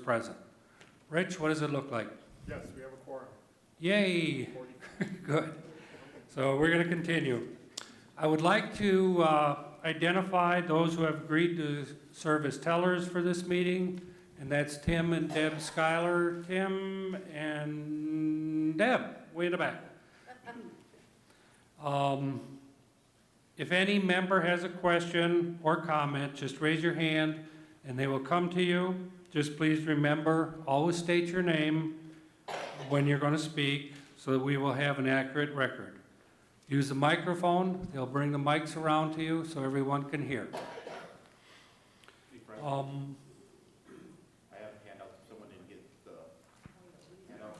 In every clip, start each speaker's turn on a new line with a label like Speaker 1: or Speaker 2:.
Speaker 1: present. Rich, what does it look like?
Speaker 2: Yes, we have a quorum.
Speaker 1: Yay! Good. So we're going to continue. I would like to identify those who have agreed to serve as tellers for this meeting, and that's Tim and Deb Schuyler. Tim and Deb, way in the back. If any member has a question or comment, just raise your hand and they will come to you. Just please remember, always state your name when you're going to speak so that we will have an accurate record. Use the microphone. They'll bring the mics around to you so everyone can hear.
Speaker 3: I have a handout. Someone didn't get the handout.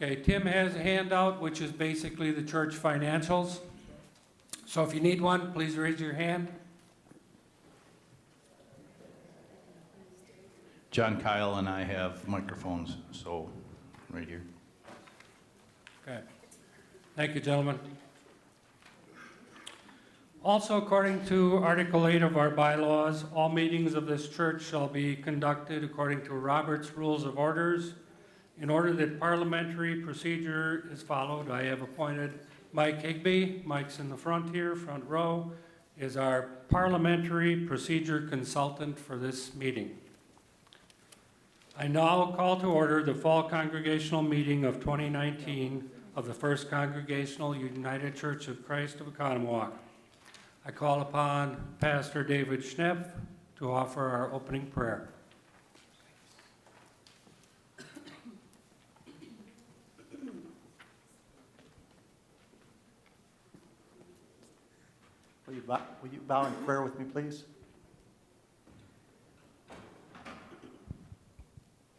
Speaker 1: Okay, Tim has a handout, which is basically the church financials. So if you need one, please raise your hand.
Speaker 3: John, Kyle, and I have microphones, so right here.
Speaker 1: Okay. Thank you, gentlemen. Also, according to Article 8 of our bylaws, all meetings of this church shall be conducted according to Robert's Rules of Orders. In order that parliamentary procedure is followed, I have appointed Mike Higby. Mike's in the front here, front row, is our parliamentary procedure consultant for this meeting. I now call to order the fall congregational meeting of 2019 of the First Congregational United Church of Christ of Oconomowoc. I call upon Pastor David Schnepp to offer our opening prayer.
Speaker 4: Will you bow in prayer with me, please?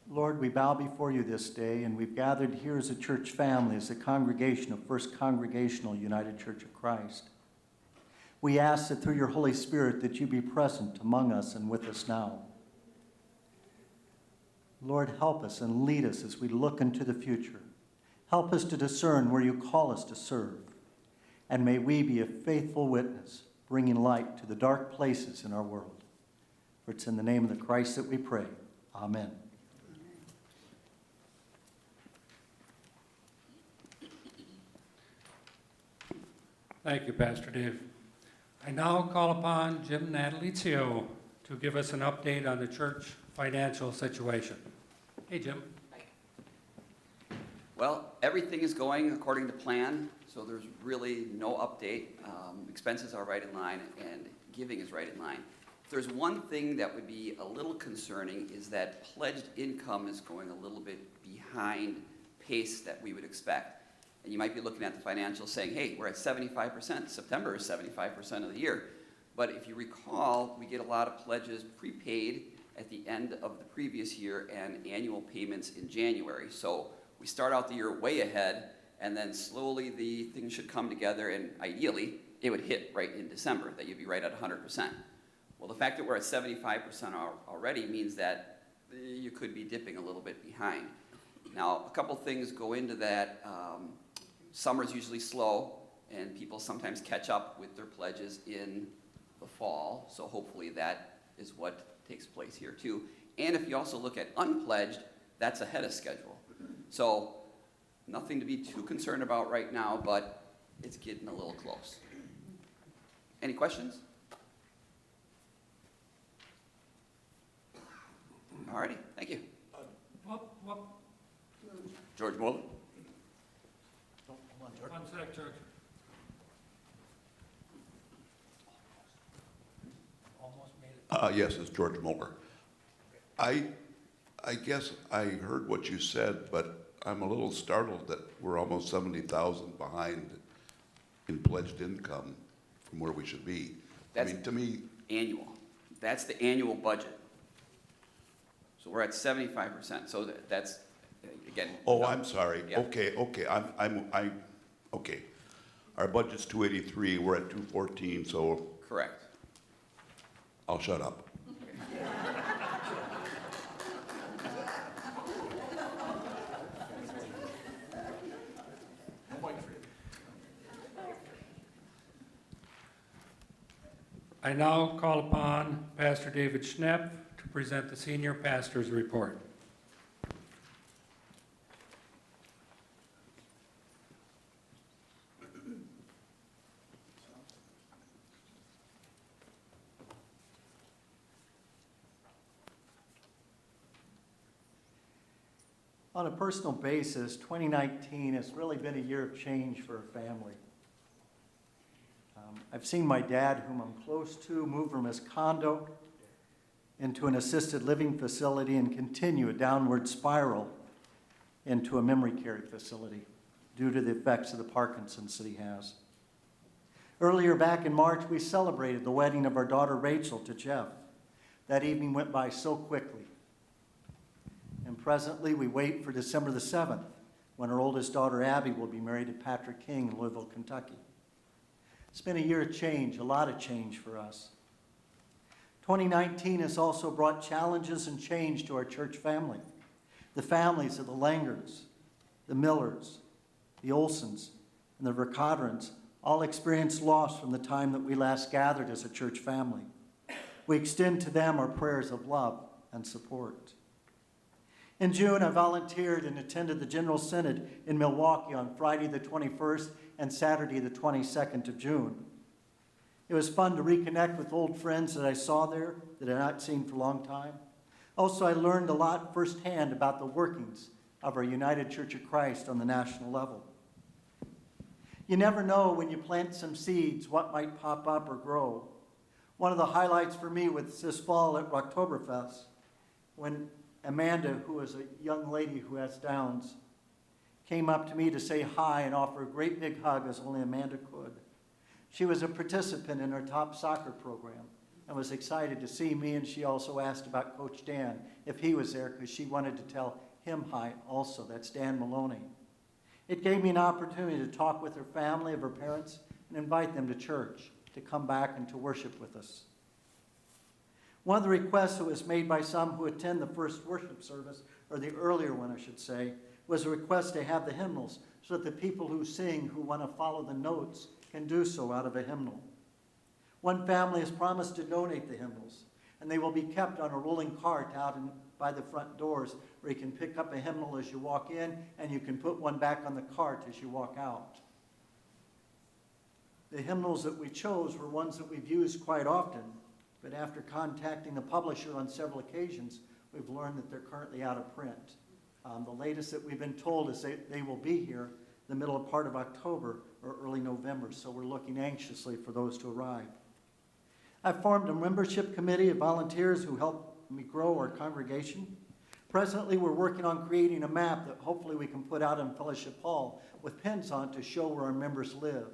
Speaker 4: Lord, we bow before you this day, and we've gathered here as a church family, as a congregation of First Congregational United Church of Christ. We ask that through your Holy Spirit that you be present among us and with us now. Lord, help us and lead us as we look into the future. Help us to discern where you call us to serve. And may we be a faithful witness, bringing light to the dark places in our world. For it's in the name of the Christ that we pray. Amen.
Speaker 1: Thank you, Pastor Dave. I now call upon Jim Natalizio to give us an update on the church financial situation. Hey, Jim.
Speaker 5: Well, everything is going according to plan, so there's really no update. Expenses are right in line, and giving is right in line. If there's one thing that would be a little concerning is that pledged income is going a little bit behind pace that we would expect. And you might be looking at the financials saying, hey, we're at 75%. September is 75% of the year. But if you recall, we get a lot of pledges prepaid at the end of the previous year and annual payments in January. So we start out the year way ahead, and then slowly the things should come together, and ideally, it would hit right in December, that you'd be right at 100%. Well, the fact that we're at 75% already means that you could be dipping a little bit behind. Now, a couple things go into that. Summer's usually slow, and people sometimes catch up with their pledges in the fall, so hopefully that is what takes place here too. And if you also look at unpledged, that's ahead of schedule. So nothing to be too concerned about right now, but it's getting a little close. Any questions? All righty, thank you. George Muller.
Speaker 1: One sec, George. Almost made it.
Speaker 6: Yes, it's George Muller. I guess I heard what you said, but I'm a little startled that we're almost 70,000 behind in pledged income from where we should be.
Speaker 5: That's
Speaker 6: I mean, to me,
Speaker 5: annual. That's the annual budget. So we're at 75%. So that's again.
Speaker 6: oh,
Speaker 5: no.
Speaker 6: I'm sorry.
Speaker 5: Yeah.
Speaker 6: Okay. Okay. Our budget's 283. We're at 214. So
Speaker 5: Correct.
Speaker 6: I'll shut up.
Speaker 1: I now call upon Pastor David Schnepp to present the senior pastor's report.
Speaker 4: On a personal basis, 2019 has really been a year of change for our family. I've seen my dad, whom I'm close to, move from his condo into an assisted living facility and continue a downward spiral into a memory care facility due to the effects of the Parkinson's that he has. Earlier back in March, we celebrated the wedding of our daughter Rachel to Jeff. That evening went by so quickly. And presently, we wait for December the 7th, when our oldest daughter Abby will be married to Patrick King in Louisville, Kentucky. It's been a year of change, a lot of change for us. 2019 has also brought challenges and change to our church family. The families of the Langers, the Millers, the Olsons, and the Vercaderans all experienced loss from the time that we last gathered as a church family. We extend to them our prayers of love and support. In June, I volunteered and attended the General Synod in Milwaukee on Friday the 21st and Saturday the 22nd of June. It was fun to reconnect with old friends that I saw there that I had not seen for a long time. Also, I learned a lot firsthand about the workings of our United Church of Christ on the national level. You never know when you plant some seeds what might pop up or grow. One of the highlights for me was this fall at Oktoberfest, when Amanda, who is a young lady who has Downs, came up to me to say hi and offer a great big hug as only Amanda could. She was a participant in our top soccer program and was excited to see me, and she also asked about Coach Dan, if he was there, because she wanted to tell him hi also. That's Dan Maloney. It gave me an opportunity to talk with her family of her parents and invite them to church, to come back and to worship with us. One of the requests that was made by some who attend the first worship service, or the earlier one I should say, was a request to have the hymnals so that the people who sing, who want to follow the notes, can do so out of a hymnal. One family has promised to donate the hymnals, and they will be kept on a rolling cart out by the front doors where you can pick up a hymnal as you walk in, and you can put one back on the cart as you walk out. The hymnals that we chose were ones that we've used quite often, but after contacting the publisher on several occasions, we've learned that they're currently out of print. The latest that we've been told is they will be here the middle part of October or early November, so we're looking anxiously for those to arrive. I've formed a membership committee of volunteers who help me grow our congregation. Presently, we're working on creating a map that hopefully we can put out in Fellowship Hall with pins on to show where our members live.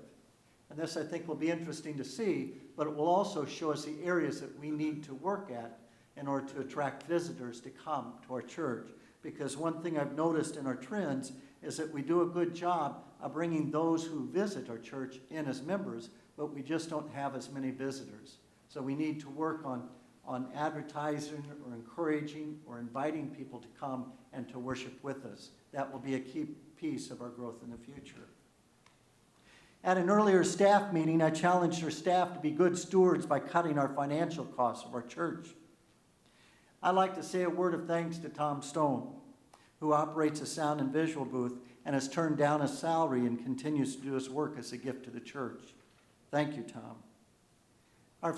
Speaker 4: And this, I think, will be interesting to see, but it will also show us the areas that we need to work at in order to attract visitors to come to our church. Because one thing I've noticed in our trends is that we do a good job of bringing those who visit our church in as members, but we just don't have as many visitors. So we need to work on advertising or encouraging or inviting people to come and to worship with us. That will be a key piece of our growth in the future. At an earlier staff meeting, I challenged our staff to be good stewards by cutting our financial costs of our church. I'd like to say a word of thanks to Tom Stone, who operates a sound and visual booth and has turned down a salary and continues to do his work as a gift to the church. Thank you, Tom. Our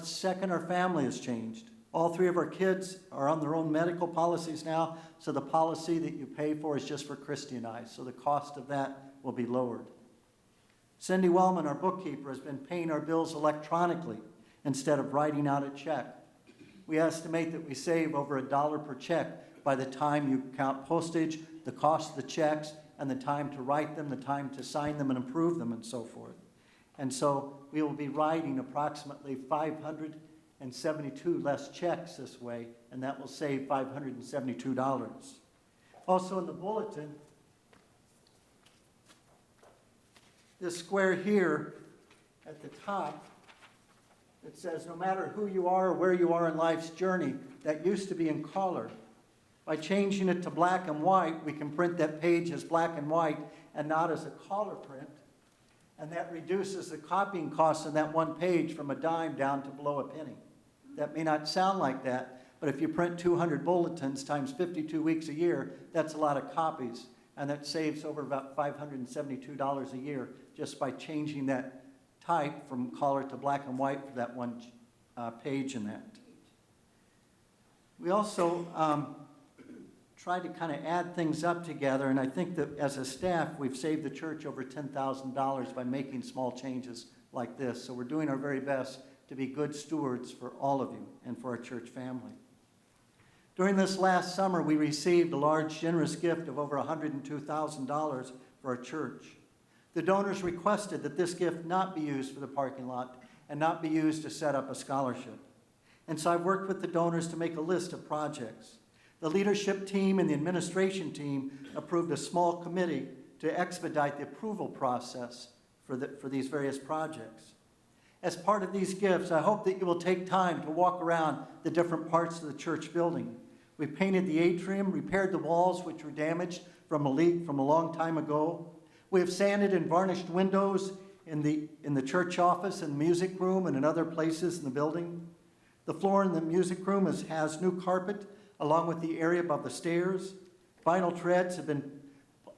Speaker 4: family has changed. All three of our kids are on their own medical policies now, so the policy that you pay for is just for Christy and I, so the cost of that will be lowered. Cindy Wellman, our bookkeeper, has been paying our bills electronically instead of writing out a check. We estimate that we save over $1 per check by the time you count postage, the cost of the checks, and the time to write them, the time to sign them and approve them, and so forth. And so we will be writing approximately 572 less checks this way, and that will save $572. Also in the bulletin, this square here at the top, it says no matter who you are or where you are in life's journey, that used to be in color. By changing it to black and white, we can print that page as black and white and not as a color print. And that reduces the copying cost of that one page from a dime down to below a penny. That may not sound like that, but if you print 200 bulletins times 52 weeks a year, that's a lot of copies. And that saves over about $572 a year just by changing that type from color to black and white for that one page in that. We also tried to kind of add things up together, and I think that as a staff, we've saved the church over $10,000 by making small changes like this. So we're doing our very best to be good stewards for all of you and for our church family. During this last summer, we received a large, generous gift of over $102,000 for our church. The donors requested that this gift not be used for the parking lot and not be used to set up a scholarship. And so I've worked with the donors to make a list of projects. The leadership team and the administration team approved a small committee to expedite the approval process for these various projects. As part of these gifts, I hope that you will take time to walk around the different parts of the church building. We painted the atrium, repaired the walls which were damaged from a leak from a long time ago. We have sanded and varnished windows in the church office and music room and in other places in the building. The floor in the music room has new carpet along with the area above the stairs. Vinyl treads have been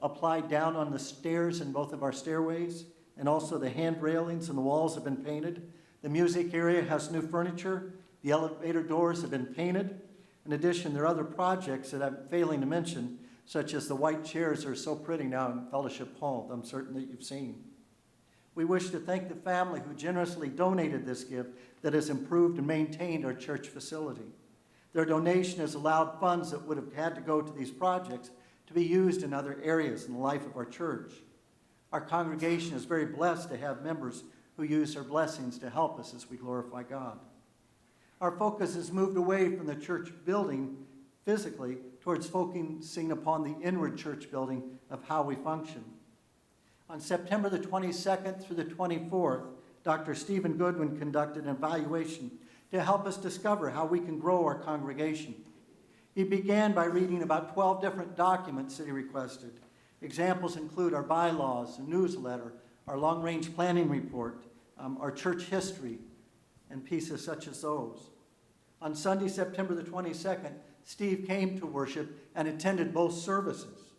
Speaker 4: applied down on the stairs in both of our stairways, and also the hand railings and the walls have been painted. The music area has new furniture. The elevator doors have been painted. In addition, there are other projects that I'm failing to mention, such as the white chairs that are so pretty now in Fellowship Hall that I'm certain that you've seen. We wish to thank the family who generously donated this gift that has improved and maintained our church facility. Their donation has allowed funds that would have had to go to these projects to be used in other areas in the life of our church. Our congregation is very blessed to have members who use their blessings to help us as we glorify God. Our focus has moved away from the church building physically towards focusing upon the inward church building of how we function. On September the 22nd through the 24th, Dr. Stephen Goodwin conducted an evaluation to help us discover how we can grow our congregation. He began by reading about 12 different documents that he requested. Examples include our bylaws, a newsletter, our long-range planning report, our church history, and pieces such as those. On Sunday, September the 22nd, Steve came to worship and attended both services,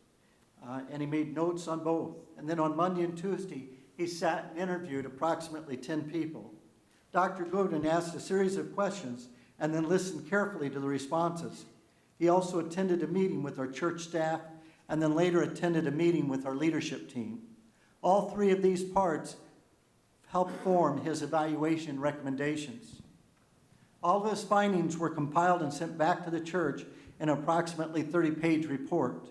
Speaker 4: and he made notes on both. And then on Monday and Tuesday, he sat and interviewed approximately 10 people. Dr. Goodwin asked a series of questions and then listened carefully to the responses. He also attended a meeting with our church staff and then later attended a meeting with our leadership team. All three of these parts helped form his evaluation recommendations. All of his findings were compiled and sent back to the church in an approximately 30-page report.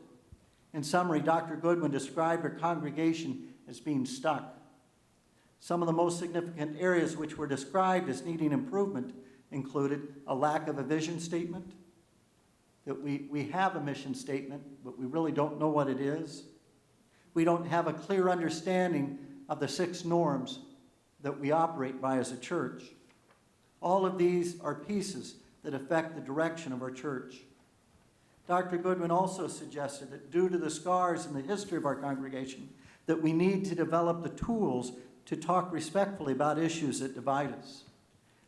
Speaker 4: In summary, Dr. Goodwin described our congregation as being stuck. Some of the most significant areas which were described as needing improvement included a lack of a vision statement, that we have a mission statement, but we really don't know what it is. We don't have a clear understanding of the 6 norms that we operate by as a church. All of these are pieces that affect the direction of our church. Dr. Goodwin also suggested that due to the scars in the history of our congregation, that we need to develop the tools to talk respectfully about issues that divide us.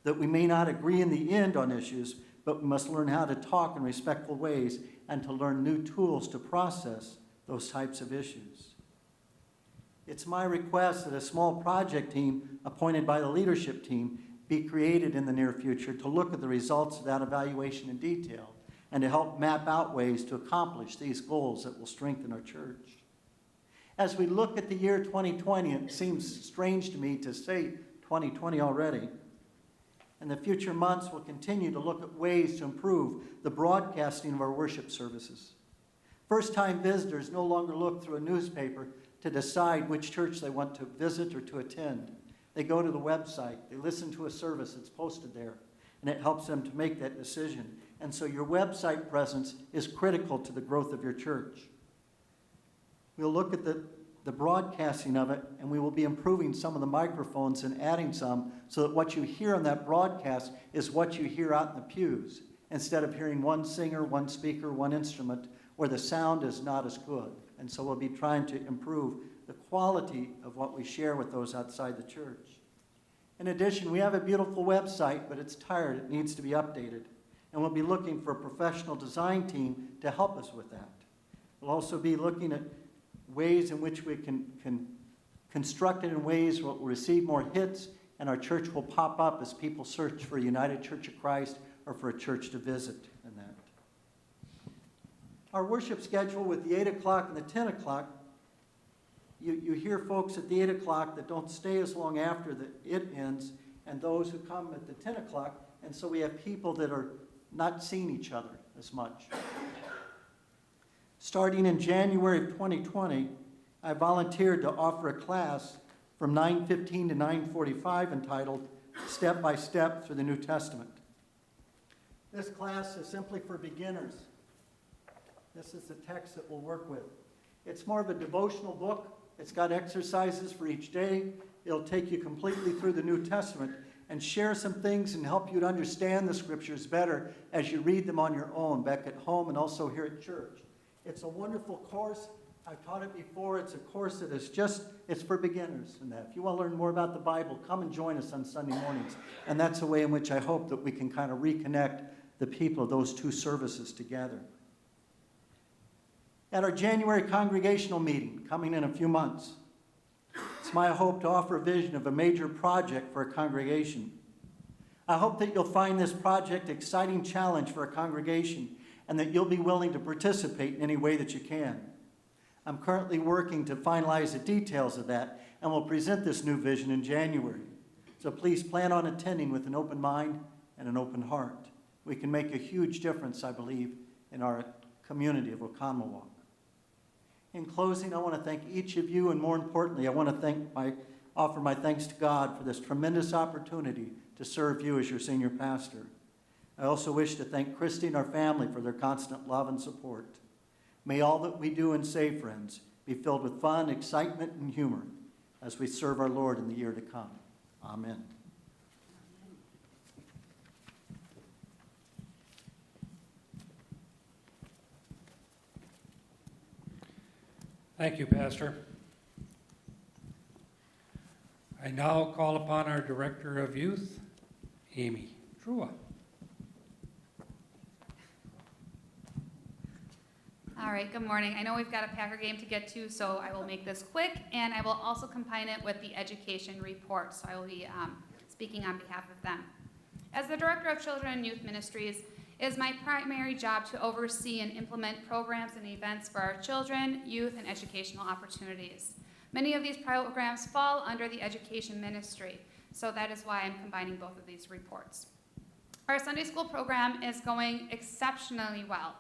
Speaker 4: That we may not agree in the end on issues, but we must learn how to talk in respectful ways and to learn new tools to process those types of issues. It's my request that a small project team appointed by the leadership team be created in the near future to look at the results of that evaluation in detail and to help map out ways to accomplish these goals that will strengthen our church. As we look at the year 2020, it seems strange to me to say 2020 already. In the future months, we'll continue to look at ways to improve the broadcasting of our worship services. First-time visitors no longer look through a newspaper to decide which church they want to visit or to attend. They go to the website, they listen to a service that's posted there, and it helps them to make that decision. And so your website presence is critical to the growth of your church. We'll look at the broadcasting of it, and we will be improving some of the microphones and adding some so that what you hear on that broadcast is what you hear out in the pews, instead of hearing one singer, one speaker, one instrument, where the sound is not as good. And so we'll be trying to improve the quality of what we share with those outside the church. In addition, we have a beautiful website, but it's tired. It needs to be updated. And we'll be looking for a professional design team to help us with that. We'll also be looking at ways in which we can construct it in ways that will receive more hits, and our church will pop up as people search for a United Church of Christ or for a church to visit in that. Our worship schedule with the 8 o'clock and the 10 o'clock, you hear folks at the 8 o'clock that don't stay as long after it ends, and those who come at the 10 o'clock, and so we have people that are not seeing each other as much. Starting in January of 2020, I volunteered to offer a class from 9:15 to 9:45 entitled Step by Step Through the New Testament. This class is simply for beginners. This is the text that we'll work with. It's more of a devotional book. It's got exercises for each day. It'll take you completely through the New Testament and share some things and help you to understand the scriptures better as you read them on your own back at home and also here at church. It's a wonderful course. I've taught it before. It's a course that is it's for beginners. And that if you want to learn more about the Bible, come and join us on Sunday mornings. And that's a way in which I hope that we can kind of reconnect the people of those two services together. At our January congregational meeting, coming in a few months, it's my hope to offer a vision of a major project for a congregation. I hope that you'll find this project an exciting challenge for a congregation and that you'll be willing to participate in any way that you can. I'm currently working to finalize the details of that, and will present this new vision in January. So please plan on attending with an open mind and an open heart. We can make a huge difference, I believe, in our community of Oconomowoc. In closing, I want to thank each of you, and more importantly, I want to offer my thanks to God for this tremendous opportunity to serve you as your senior pastor. I also wish to thank Christy and our family for their constant love and support. May all that we do and say, friends, be filled with fun, excitement, and humor as we serve our Lord in the year to come. Amen.
Speaker 1: Thank you, Pastor. I now call upon our Director of Youth, Amy Trua.
Speaker 2: All right, good morning. I know we've got a Packer game to get to, so I will make this quick, and I will also combine it with the education report, so I will be speaking on behalf of them. As the Director of Children and Youth Ministries, it is my primary job to oversee and implement programs and events for our children, youth, and educational opportunities. Many of these programs fall under the education ministry, so that is why I'm combining both of these reports. Our Sunday school program is going exceptionally well.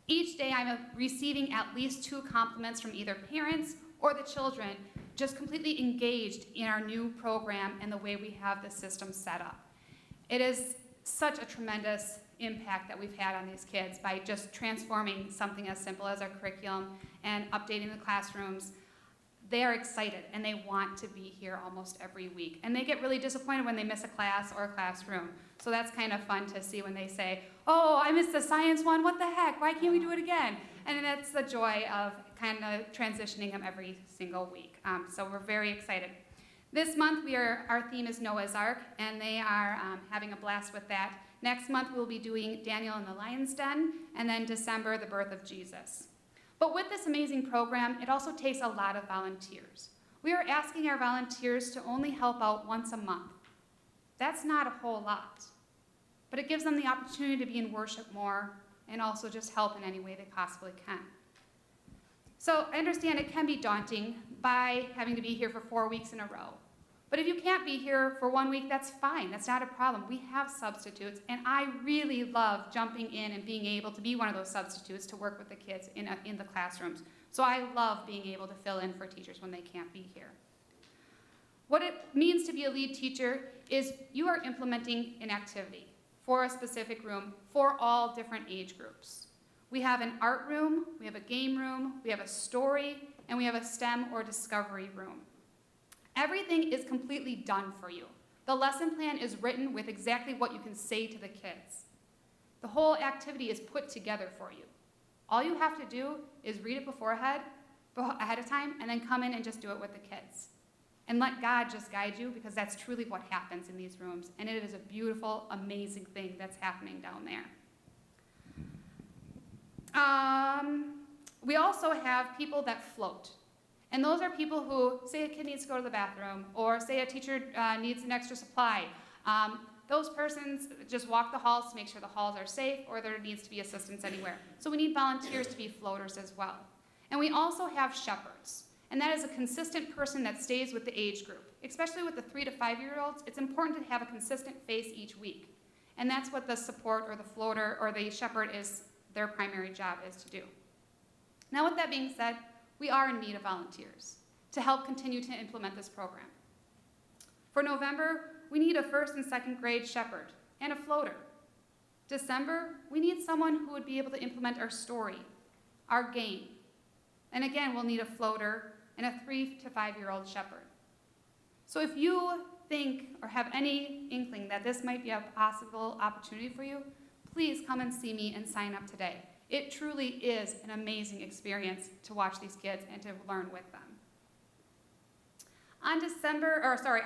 Speaker 2: Each day I'm receiving at least 2 compliments from either parents or the children, just completely engaged in our new program and the way we have the system set up. It is such a tremendous impact that we've had on these kids by just transforming something as simple as our curriculum and updating the classrooms. They are excited and they want to be here almost every week. And they get really disappointed when they miss a class or a classroom. So that's kind of fun to see when they say, oh, I missed the science one, what the heck, why can't we do it again? And that's the joy of kind of transitioning them every single week. So we're very excited. This month our theme is Noah's Ark, and they are having a blast with that. Next month we'll be doing Daniel in the Lion's Den, and then December, the birth of Jesus. But with this amazing program, it also takes a lot of volunteers. We are asking our volunteers to only help out once a month. That's not a whole lot, but it gives them the opportunity to be in worship more and also just help in any way they possibly can. So I understand it can be daunting by having to be here for 4 weeks in a row. But if you can't be here for 1 week, that's fine. That's not a problem. We have substitutes, and I really love jumping in and being able to be one of those substitutes to work with the kids in the classrooms. So I love being able to fill in for teachers when they can't be here. What it means to be a lead teacher is you are implementing an activity for a specific room for all different age groups. We have an art room, we have a game room, we have a story, and we have a STEM or discovery room. Everything is completely done for you. The lesson plan is written with exactly what you can say to the kids. The whole activity is put together for you. All you have to do is read it ahead of time, and then come in and just do it with the kids. And let God just guide you, because that's truly what happens in these rooms. And it is a beautiful, amazing thing that's happening down there. We also have people that float. And those are people who, say a kid needs to go to the bathroom, or say a teacher needs an extra supply. Those persons just walk the halls to make sure the halls are safe or there needs to be assistance anywhere. So we need volunteers to be floaters as well. And we also have shepherds. And that is a consistent person that stays with the age group. Especially with the 3 to 5-year-olds, it's important to have a consistent face each week. And that's what the support or the floater or the shepherd is, their primary job is to do. Now with that being said, we are in need of volunteers to help continue to implement this program. For November, we need a 1st and 2nd grade shepherd and a floater. December, we need someone who would be able to implement our story, our game. And again, we'll need a floater and a 3 to 5-year-old shepherd. So if you think or have any inkling that this might be a possible opportunity for you, please come and see me and sign up today. It truly is an amazing experience to watch these kids and to learn with them. On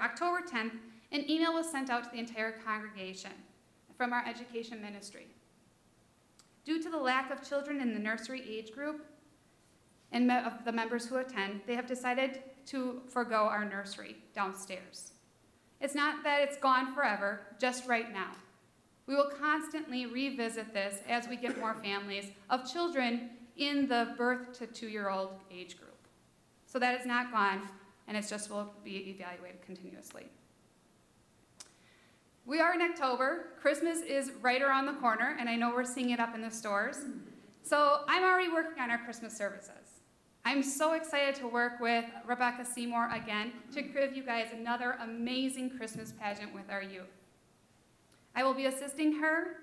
Speaker 2: October 10th, an email was sent out to the entire congregation from our education ministry. Due to the lack of children in the nursery age group and of the members who attend, they have decided to forgo our nursery downstairs. It's not that it's gone forever, just right now. We will constantly revisit this as we get more families of children in the birth to 2-year-old age group. So that is not gone, and it just will be evaluated continuously. We are in October. Christmas is right around the corner, and I know we're seeing it up in the stores. So I'm already working on our Christmas services. I'm so excited to work with Rebecca Seymour again to give you guys another amazing Christmas pageant with our youth. I will be assisting her,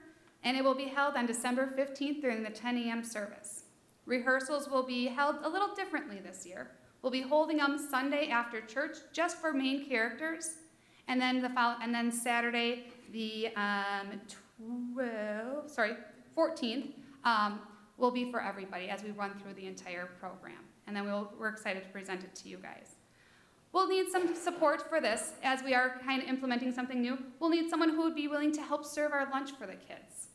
Speaker 2: and it will be held on December 15th during the 10 a.m. service. Rehearsals will be held a little differently this year. We'll be holding them Sunday after church just for main characters, and then Saturday the 14th will be for everybody as we run through the entire program. And then we're excited to present it to you guys. We'll need some support for this as we are kind of implementing something new. We'll need someone who would be willing to help serve our lunch for the kids.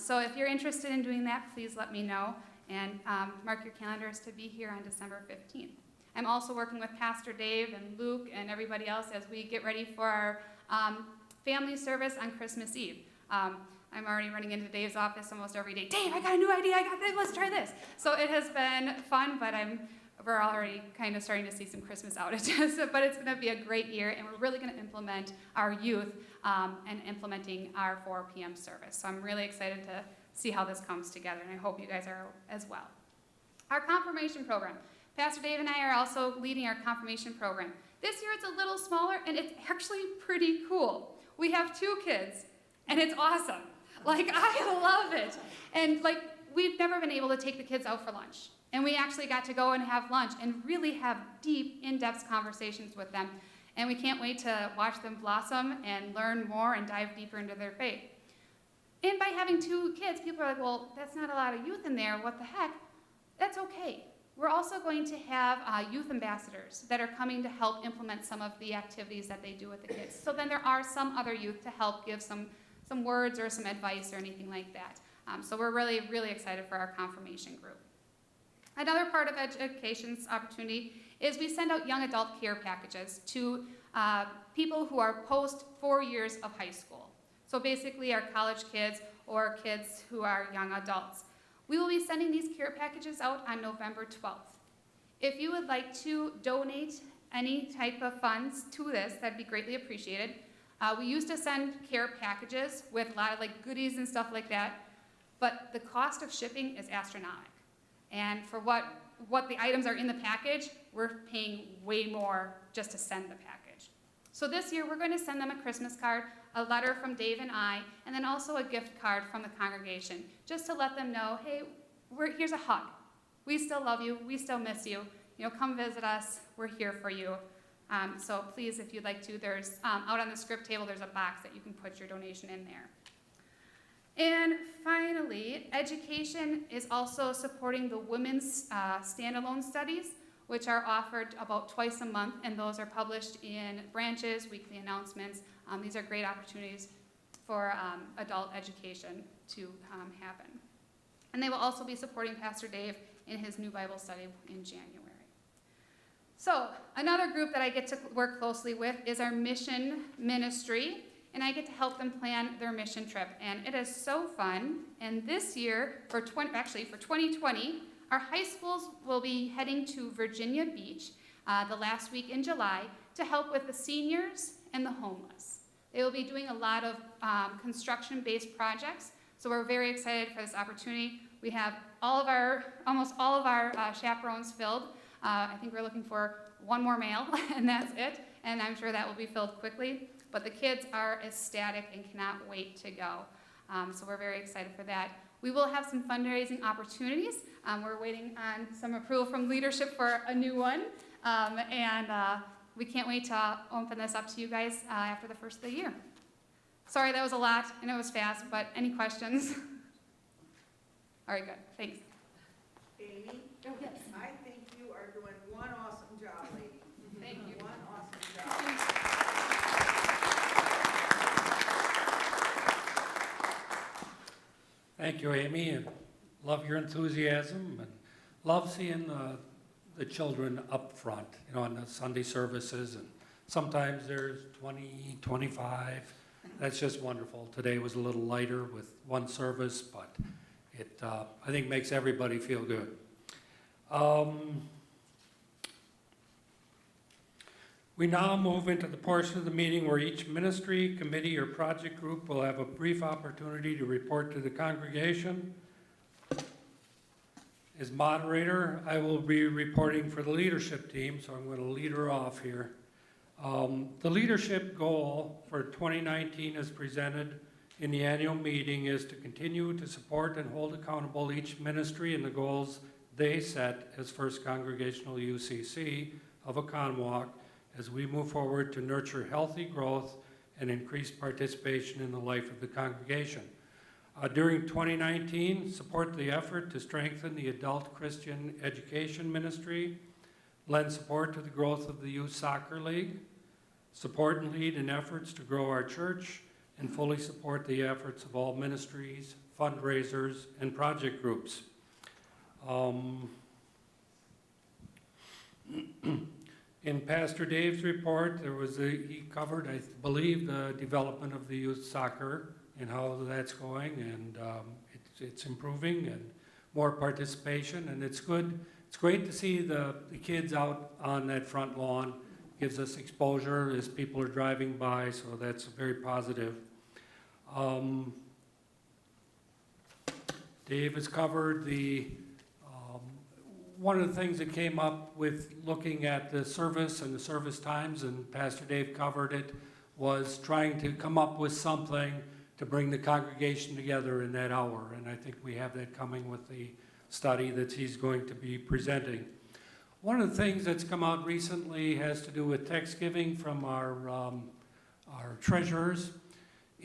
Speaker 2: So if you're interested in doing that, please let me know and mark your calendars to be here on December 15th. I'm also working with Pastor Dave and Luke and everybody else as we get ready for our family service on Christmas Eve. I'm already running into Dave's office almost every day. Dave, I got a new idea. I got this. Let's try this. So it has been fun, but we're already kind of starting to see some Christmas outages. But it's going to be a great year, and we're really going to implement our youth and implementing our 4 p.m. service. So I'm really excited to see how this comes together, and I hope you guys are as well. Our confirmation program. Pastor Dave and I are also leading our confirmation program. This year it's a little smaller, and it's actually pretty cool. We have 2 kids, and it's awesome. I love it. And we've never been able to take the kids out for lunch. And we actually got to go and have lunch and really have deep, in-depth conversations with them. And we can't wait to watch them blossom and learn more and dive deeper into their faith. And by having 2 kids, people are like, well, that's not a lot of youth in there. What the heck? That's okay. We're also going to have youth ambassadors that are coming to help implement some of the activities that they do with the kids. So then there are some other youth to help give some words or some advice or anything like that. So we're really, really excited for our confirmation group. Another part of education's opportunity is we send out young adult care packages to people who are post 4 years of high school. So basically our college kids or kids who are young adults. We will be sending these care packages out on November 12th. If you would like to donate any type of funds to this, that'd be greatly appreciated. We used to send care packages with a lot of goodies and stuff like that, but the cost of shipping is astronomical. And for what the items are in the package, we're paying way more just to send the package. So this year we're going to send them a Christmas card, a letter from Dave and I, and then also a gift card from the congregation, just to let them know, hey, here's a hug. We still love you. We still miss you. Come visit us. We're here for you. So please, if you'd like to, there's out on the script table, there's a box that you can put your donation in there. And finally, education is also supporting the women's standalone studies, which are offered about twice a month, and those are published in branches, weekly announcements. These are great opportunities for adult education to happen. And they will also be supporting Pastor Dave in his new Bible study in January. So another group that I get to work closely with is our mission ministry. and I get to help them plan their mission trip. And it is so fun. And this year, for 2020, our high schools will be heading to Virginia Beach the last week in July to help with the seniors and the homeless. They will be doing a lot of construction-based projects, so we're very excited for this opportunity. We have almost all of our chaperones filled. I think we're looking for one more male, and that's it, and I'm sure that will be filled quickly. But the kids are ecstatic and cannot wait to go. So we're very excited for that. We will have some fundraising opportunities. We're waiting on some approval from leadership for a new one, and we can't wait to open this up to you guys after the first of the year. Sorry, that was a lot, and it was fast, but any questions? All right, good, thanks.
Speaker 7: Amy?
Speaker 2: Oh, yes.
Speaker 7: I think you are doing one awesome job, lady.
Speaker 2: Thank you.
Speaker 7: One awesome job.
Speaker 1: Thank you, Amy, and love your enthusiasm, and love seeing the children up front, you know, in the Sunday services, and sometimes there's 20, 25. That's just wonderful. Today was a little lighter with one service, but it, I think, makes everybody feel good. We now move into the portion of the meeting where each ministry, committee, or project group will have a brief opportunity to report to the congregation. As moderator, I will be reporting for the leadership team, so I'm going to lead her off here. The leadership goal for 2019 as presented in the annual meeting is to continue to support and hold accountable each ministry and the goals they set as First Congregational UCC of Oconomowoc as we move forward to nurture healthy growth and increase participation in the life of the congregation. During 2019, support the effort to strengthen the adult Christian education ministry, lend support to the growth of the Youth Soccer League, support and lead in efforts to grow our church, and fully support the efforts of all ministries, fundraisers, and project groups. In Pastor Dave's report, he covered, I believe, the development of the youth soccer and how that's going, and it's improving and more participation, and it's good. It's great to see the kids out on that front lawn. Gives us exposure as people are driving by, so that's very positive. Dave has covered one of the things that came up with looking at the service and the service times, and Pastor Dave covered it, was trying to come up with something to bring the congregation together in that hour, and I think we have that coming with the study that he's going to be presenting. One of the things that's come out recently has to do with text giving from our treasurers.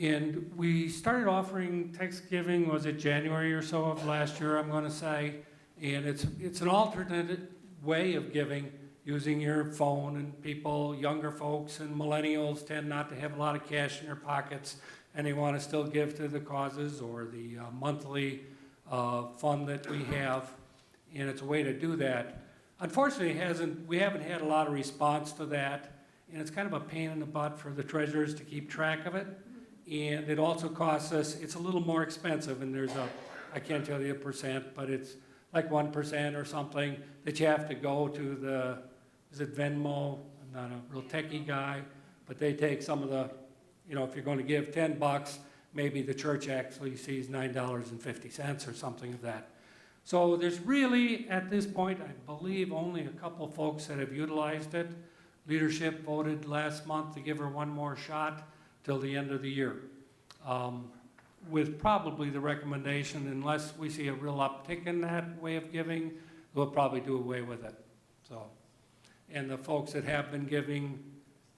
Speaker 1: And we started offering text giving, was it January or so of last year, I'm going to say. And it's an alternate way of giving using your phone, and people, younger folks and millennials tend not to have a lot of cash in their pockets, and they want to still give to the causes or the monthly fund that we have, and it's a way to do that. Unfortunately, we haven't had a lot of response to that, and it's kind of a pain in the butt for the treasurers to keep track of it. And it also costs us, it's a little more expensive, and I can't tell you a percent, but it's like 1% or something that you have to go to is it Venmo? I'm not a real techie guy, but they take some of the, if you're going to give $10, maybe the church actually sees $9.50 or something of that. So there's really, at this point, I believe only a couple folks that have utilized it. Leadership voted last month to give her one more shot till the end of the year. With probably the recommendation, unless we see a real uptick in that way of giving, we'll probably do away with it. So, and the folks that have been giving,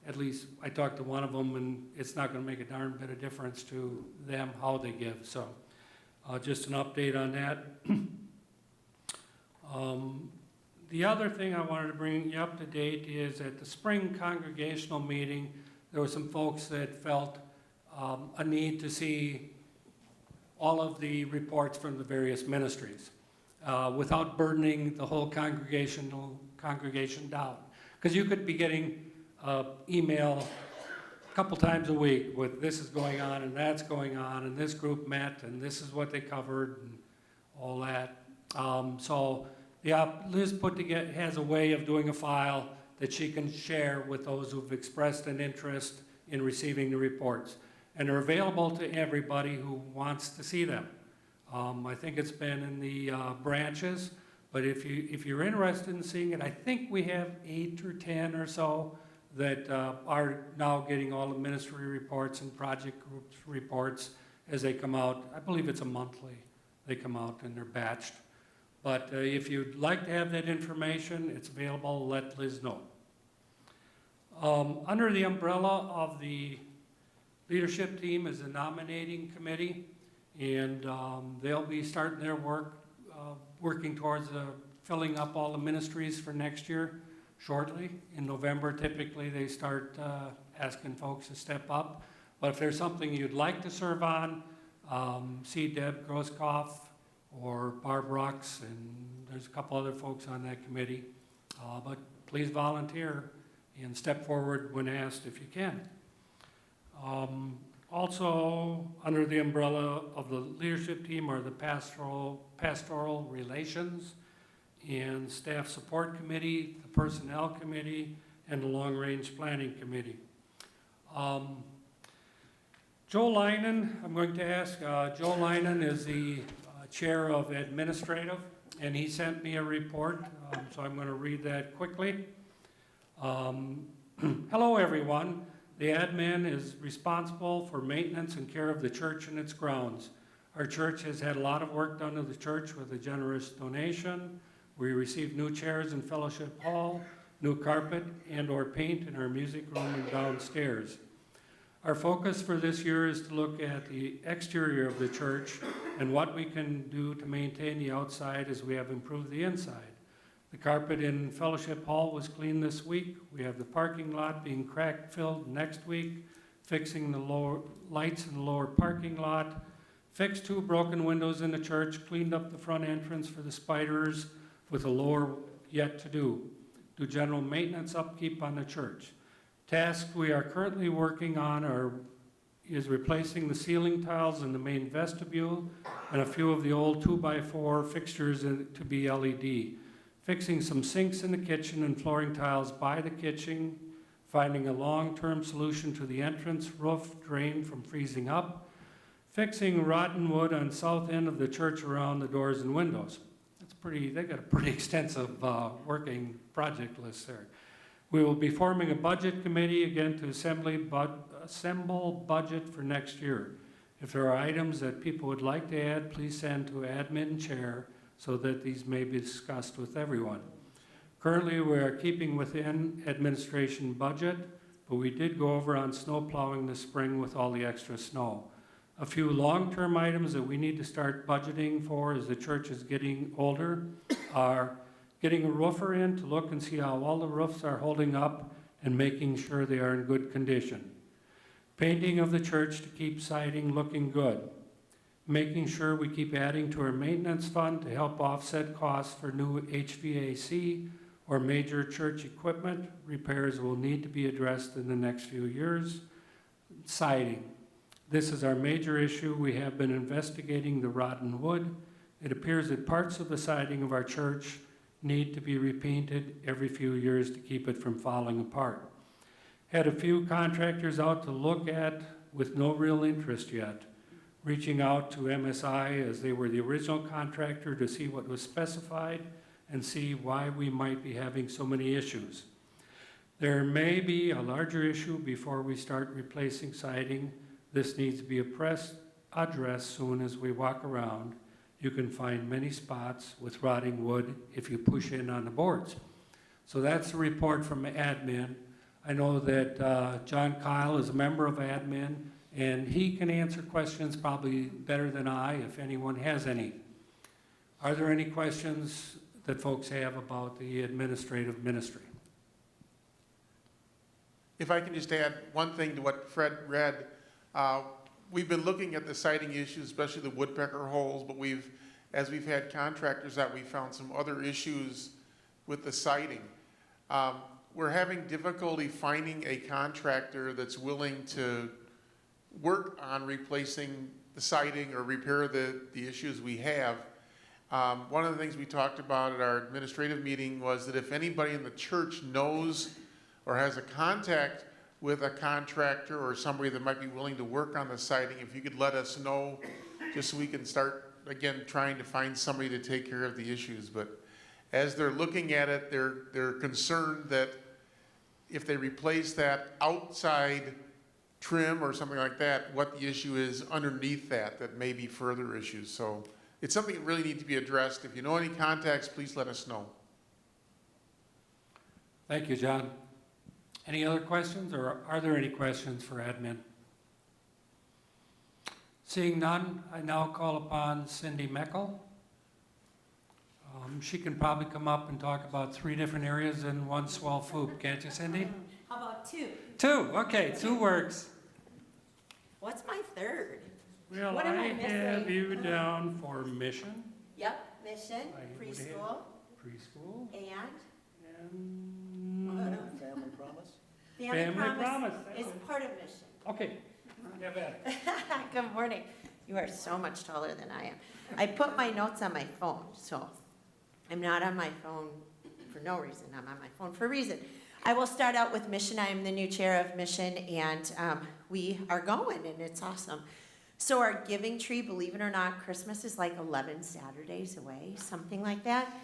Speaker 1: at least I talked to one of them, and it's not going to make a darn bit of difference to them how they give. So, just an update on that. The other thing I wanted to bring you up to date is at the spring congregational meeting, there were some folks that felt a need to see all of the reports from the various ministries without burdening the whole congregation down. Because you could be getting email a couple times a week with this is going on and that's going on and this group met and this is what they covered and all that. So yeah, Liz has a way of doing a file that she can share with those who've expressed an interest in receiving the reports. And they're available to everybody who wants to see them. I think it's been in the branches, but if you're interested in seeing it, I think we have 8 or 10 or so that are now getting all the ministry reports and project groups reports as they come out. I believe it's a monthly. They come out and they're batched. But if you'd like to have that information, it's available. Let Liz know. Under the umbrella of the leadership team is a nominating committee, and they'll be starting their work, working towards filling up all the ministries for next year shortly. In November, typically, they start asking folks to step up. But if there's something you'd like to serve on, see Deb Groskopf or Barb Rux, and there's a couple other folks on that committee. But please volunteer and step forward when asked if you can. Also, under the umbrella of the leadership team are the pastoral relations and staff support committee, the personnel committee, and the long-range planning committee. Joe Leinen, I'm going to ask, Joe Leinen is the chair of administrative, and he sent me a report, so I'm going to read that quickly. Hello, everyone. The admin is responsible for maintenance and care of the church and its grounds. Our church has had a lot of work done to the church with a generous donation. We received new chairs in Fellowship Hall, new carpet and/or paint in our music room and downstairs. Our focus for this year is to look at the exterior of the church and what we can do to maintain the outside as we have improved the inside. The carpet in Fellowship Hall was cleaned this week. We have the parking lot being crack-filled next week, fixing the lower lights in the lower parking lot, fixed 2 broken windows in the church, cleaned up the front entrance for the spiders with the lower yet to do general maintenance upkeep on the church. Tasks we are currently working on is replacing the ceiling tiles in the main vestibule and a few of the old 2x4 fixtures to be LED. Fixing some sinks in the kitchen and flooring tiles by the kitchen, finding a long-term solution to the entrance roof drain from freezing up, fixing rotten wood on south end of the church around the doors and windows. They got a pretty extensive working project list there. We will be forming a budget committee again to assemble budget for next year. If there are items that people would like to add, please send to admin chair so that these may be discussed with everyone. Currently, we are keeping within administration budget, but we did go over on snow plowing this spring with all the extra snow. A few long-term items that we need to start budgeting for as the church is getting older are getting a roofer in to look and see how all the roofs are holding up and making sure they are in good condition. Painting of the church to keep siding looking good. Making sure we keep adding to our maintenance fund to help offset costs for new HVAC or major church equipment. Repairs will need to be addressed in the next few years. Siding. This is our major issue. We have been investigating the rotten wood. It appears that parts of the siding of our church need to be repainted every few years to keep it from falling apart. Had a few contractors out to look at with no real interest yet. Reaching out to MSI as they were the original contractor to see what was specified and see why we might be having so many issues. There may be a larger issue before we start replacing siding. This needs to be addressed soon as we walk around. You can find many spots with rotting wood if you push in on the boards. So that's the report from admin. I know that John Kyle is a member of admin, and he can answer questions probably better than I, if anyone has any. Are there any questions that folks have about the administrative ministry?
Speaker 8: If I can just add one thing to what Fred read. We've been looking at the siding issues, especially the woodpecker holes, but as we've had contractors out, we found some other issues with the siding. we're having difficulty finding a contractor that's willing to work on replacing the siding or repair the issues we have. One of the things we talked about at our administrative meeting was that if anybody in the church knows or has a contact with a contractor or somebody that might be willing to work on the siding, if you could let us know, just so we can start, again, trying to find somebody to take care of the issues. But as they're looking at it, they're concerned that if they replace that outside trim or something like that, what the issue is underneath that may be further issues. So it's something that really needs to be addressed. If you know any contacts, please let us know.
Speaker 1: Thank you, John. Any other questions, or are there any questions for admin? Seeing none, I now call upon Cindy Meckel. She can probably come up and talk about 3 different areas in one swell swoop, can't you, Cindy?
Speaker 9: How about 2?
Speaker 1: 2, okay, 2 works.
Speaker 9: What's my 3rd?
Speaker 1: Well,
Speaker 9: What am I
Speaker 1: I have
Speaker 9: missing?
Speaker 1: you down for mission,
Speaker 9: Yep, mission,
Speaker 1: I would
Speaker 9: preschool,
Speaker 1: preschool,
Speaker 9: and
Speaker 1: and
Speaker 4: Family promise?
Speaker 9: family promise
Speaker 1: that's
Speaker 9: is
Speaker 1: it.
Speaker 9: part of mission.
Speaker 1: Okay, have at it.
Speaker 9: Good morning. You are so much taller than I am. I put my notes on my phone, so I'm not on my phone for no reason. I'm on my phone for a reason. I will start out with mission. I am the new chair of mission, and we are going, and it's awesome. So our giving tree, believe it or not, Christmas is like 11 Saturdays away, something like that.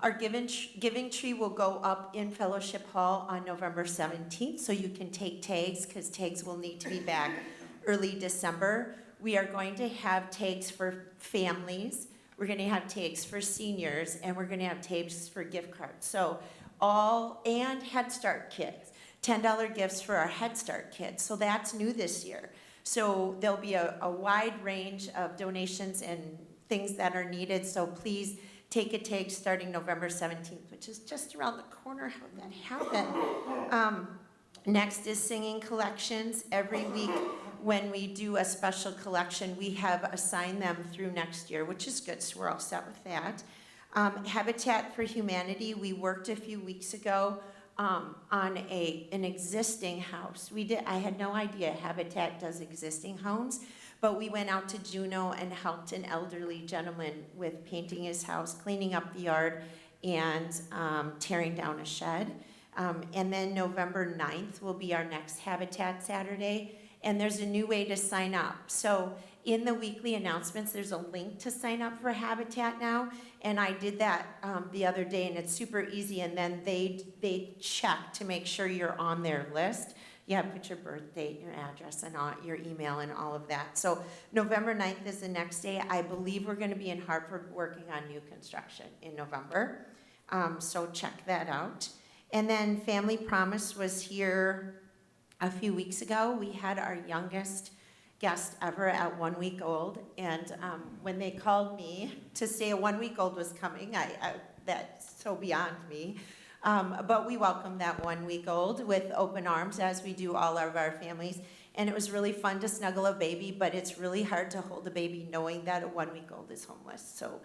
Speaker 9: Our giving tree will go up in Fellowship Hall on November 17th, so you can take tags, because tags will need to be back early December. We are going to have tags for families, we're going to have tags for seniors, and we're going to have tags for gift cards. So and Head Start kids, $10 gifts for our Head Start kids. So that's new this year. So there'll be a wide range of donations and things that are needed. So please take a tag starting November 17th, which is just around the corner. How did that happen? Next is singing collections. Every week when we do a special collection, we have assigned them through next year, which is good, so we're all set with that. Habitat for Humanity, we worked a few weeks ago on an existing house. I had no idea Habitat does existing homes, but we went out to Juneau and helped an elderly gentleman with painting his house, cleaning up the yard, and tearing down a shed. And then November 9th will be our next Habitat Saturday, and there's a new way to sign up. So in the weekly announcements, there's a link to sign up for Habitat now, and I did that the other day, and it's super easy, and then they check to make sure you're on their list. You have to put your birth date, your address, and your email, and all of that. So November 9th is the next day. I believe we're going to be in Hartford working on new construction in November, so check that out. And then Family Promise was here a few weeks ago. We had our youngest guest ever at 1 week old, and when they called me to say a 1 week old was coming, that's so beyond me. But we welcomed that 1 week old with open arms, as we do all of our families. And it was really fun to snuggle a baby, but it's really hard to hold a baby knowing that a 1 week old is homeless. So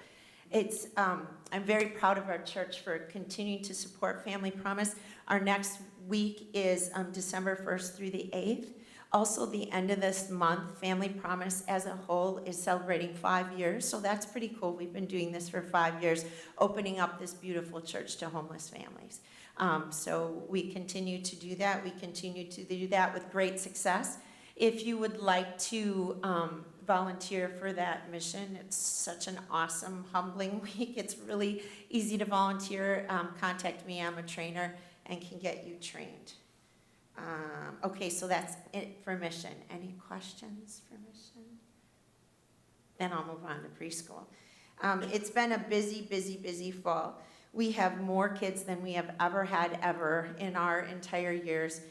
Speaker 9: I'm very proud of our church for continuing to support Family Promise. Our next week is December 1st through the 8th. Also, the end of this month, Family Promise as a whole is celebrating 5 years, so that's pretty cool. We've been doing this for 5 years, opening up this beautiful church to homeless families. So we continue to do that. We continue to do that with great success. If you would like to volunteer for that mission, it's such an awesome, humbling week. It's really easy to volunteer. Contact me, I'm a trainer, and can get you trained. Okay, so that's it for mission. Any questions for mission? Then I'll move on to preschool. It's been a busy fall. We have more kids than we have ever had in our entire years.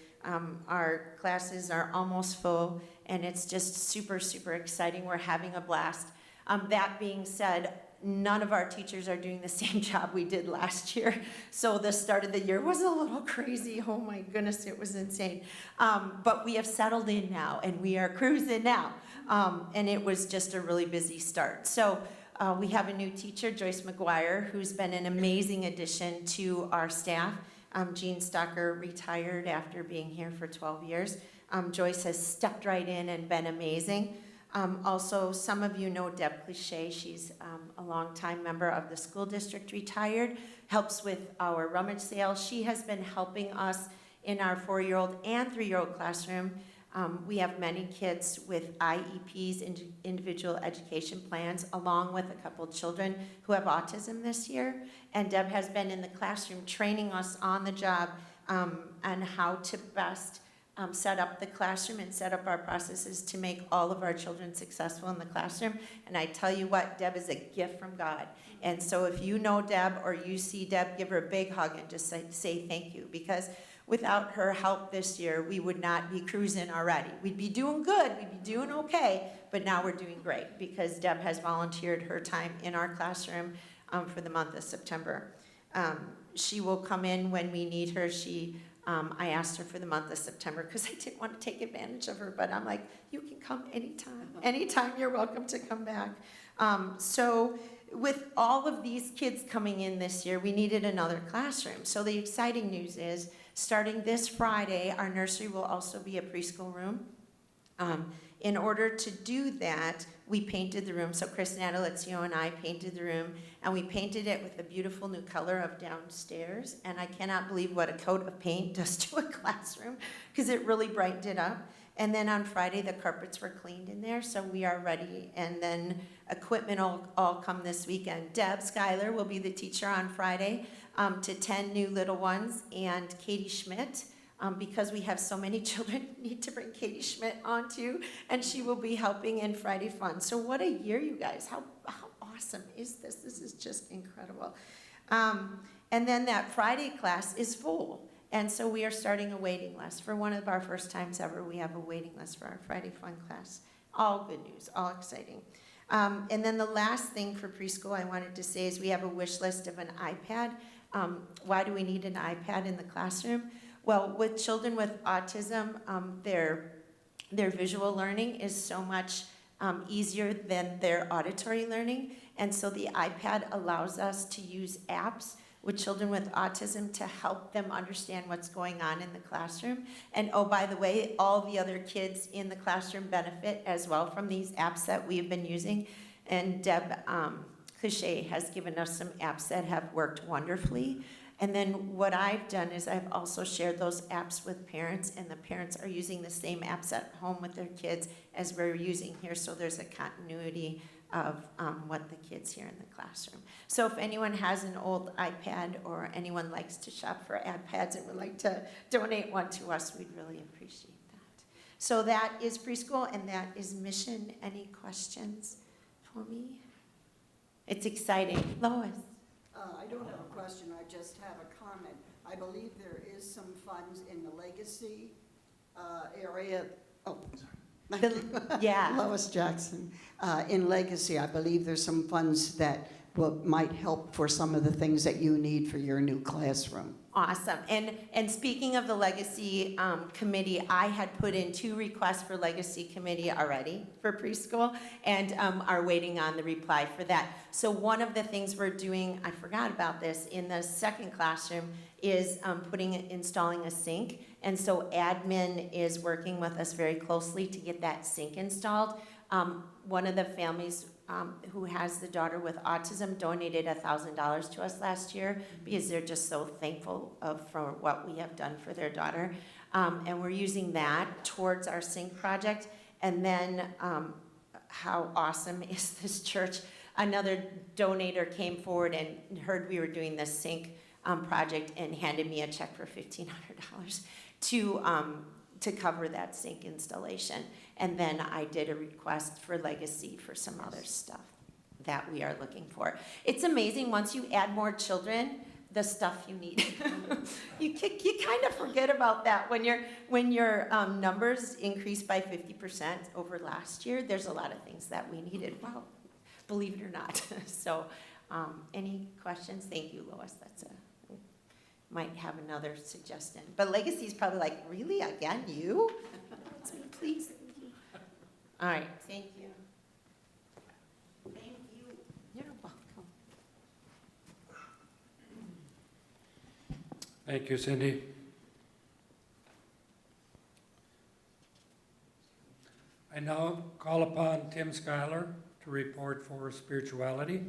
Speaker 9: Our classes are almost full, and it's just super exciting. We're having a blast. That being said, none of our teachers are doing the same job we did last year. So the start of the year was a little crazy. Oh my goodness, it was insane. But we have settled in now, and we are cruising now. And it was just a really busy start. So we have a new teacher, Joyce McGuire, who's been an amazing addition to our staff. Jean Stocker retired after being here for 12 years. Joyce has stepped right in and been amazing. Also, some of you know Deb Cliche. She's a longtime member of the school district, retired, helps with our rummage sale. She has been helping us in our 4-year-old and 3-year-old classroom. We have many kids with IEPs, individual education plans, along with a couple of children who have autism this year. And Deb has been in the classroom training us on the job on how to best set up the classroom and set up our processes to make all of our children successful in the classroom. And I tell you what, Deb is a gift from God. And so if you know Deb or you see Deb, give her a big hug and just say thank you, because without her help this year, we would not be cruising already. We'd be doing good, we'd be doing okay, but now we're doing great because Deb has volunteered her time in our classroom for the month of September. She will come in when we need her. I asked her for the month of September because I didn't want to take advantage of her, but I'm like, you can come anytime. Anytime you're welcome to come back. So with all of these kids coming in this year, we needed another classroom. So the exciting news is, starting this Friday, our nursery will also be a preschool room. In order to do that, we painted the room. So Chris Natalizio and I painted the room, and we painted it with a beautiful new color of downstairs. And I cannot believe what a coat of paint does to a classroom, because it really brightened it up. And then on Friday, the carpets were cleaned in there, so we are ready. And then equipment will all come this weekend. Deb Schuyler will be the teacher on Friday to 10 new little ones, and Katie Schmidt, because we have so many children, need to bring Katie Schmidt on too, and she will be helping in Friday Fun. So what a year, you guys. How awesome is this? This is just incredible. And then that Friday class is full. And so we are starting a waiting list. For one of our first times ever, we have a waiting list for our Friday Fun class. All good news, all exciting. And then the last thing for preschool I wanted to say is we have a wish list of an iPad. Why do we need an iPad in the classroom? Well, with children with autism, their visual learning is so much easier than their auditory learning. And so the iPad allows us to use apps with children with autism to help them understand what's going on in the classroom. And oh, by the way, all the other kids in the classroom benefit as well from these apps that we've been using. And Deb Cliche has given us some apps that have worked wonderfully. And then what I've done is I've also shared those apps with parents, and the parents are using the same apps at home with their kids as we're using here, so there's a continuity of what the kids hear in the classroom. So if anyone has an old iPad or anyone likes to shop for iPads and would like to donate one to us, we'd really appreciate that. So that is preschool and that is mission. Any questions for me? It's exciting. Lois?
Speaker 10: I don't have a question, I just have a comment. I believe there is some funds in the legacy area. Oh, sorry.
Speaker 9: Yeah.
Speaker 10: Lois Jackson. In legacy, I believe there's some funds that might help for some of the things that you need for your new classroom.
Speaker 9: Awesome. And speaking of the Legacy Committee, I had put in 2 requests for Legacy Committee already for preschool and are waiting on the reply for that. So one of the things we're doing, I forgot about this, in the second classroom is installing a sink. And so admin is working with us very closely to get that sink installed. One of the families who has the daughter with autism donated $1,000 to us last year because they're just so thankful for what we have done for their daughter. And we're using that towards our sink project. And then how awesome is this church? Another donator came forward and heard we were doing this sink project and handed me a check for $1,500 to cover that sink installation. And then I did a request for Legacy for some other stuff that we are looking for. It's amazing, once you add more children, the stuff you need. you kind of forget about that when your numbers increase by 50% over last year. There's a lot of things that we needed. Wow, believe it or not. So any questions? Thank you, Lois. Might have another suggestion. But Legacy is probably like, really, again, you? Please. All right, thank you. Thank you. You're welcome.
Speaker 1: Thank you, Cindy. I now call upon Tim Schuyler to report for spirituality.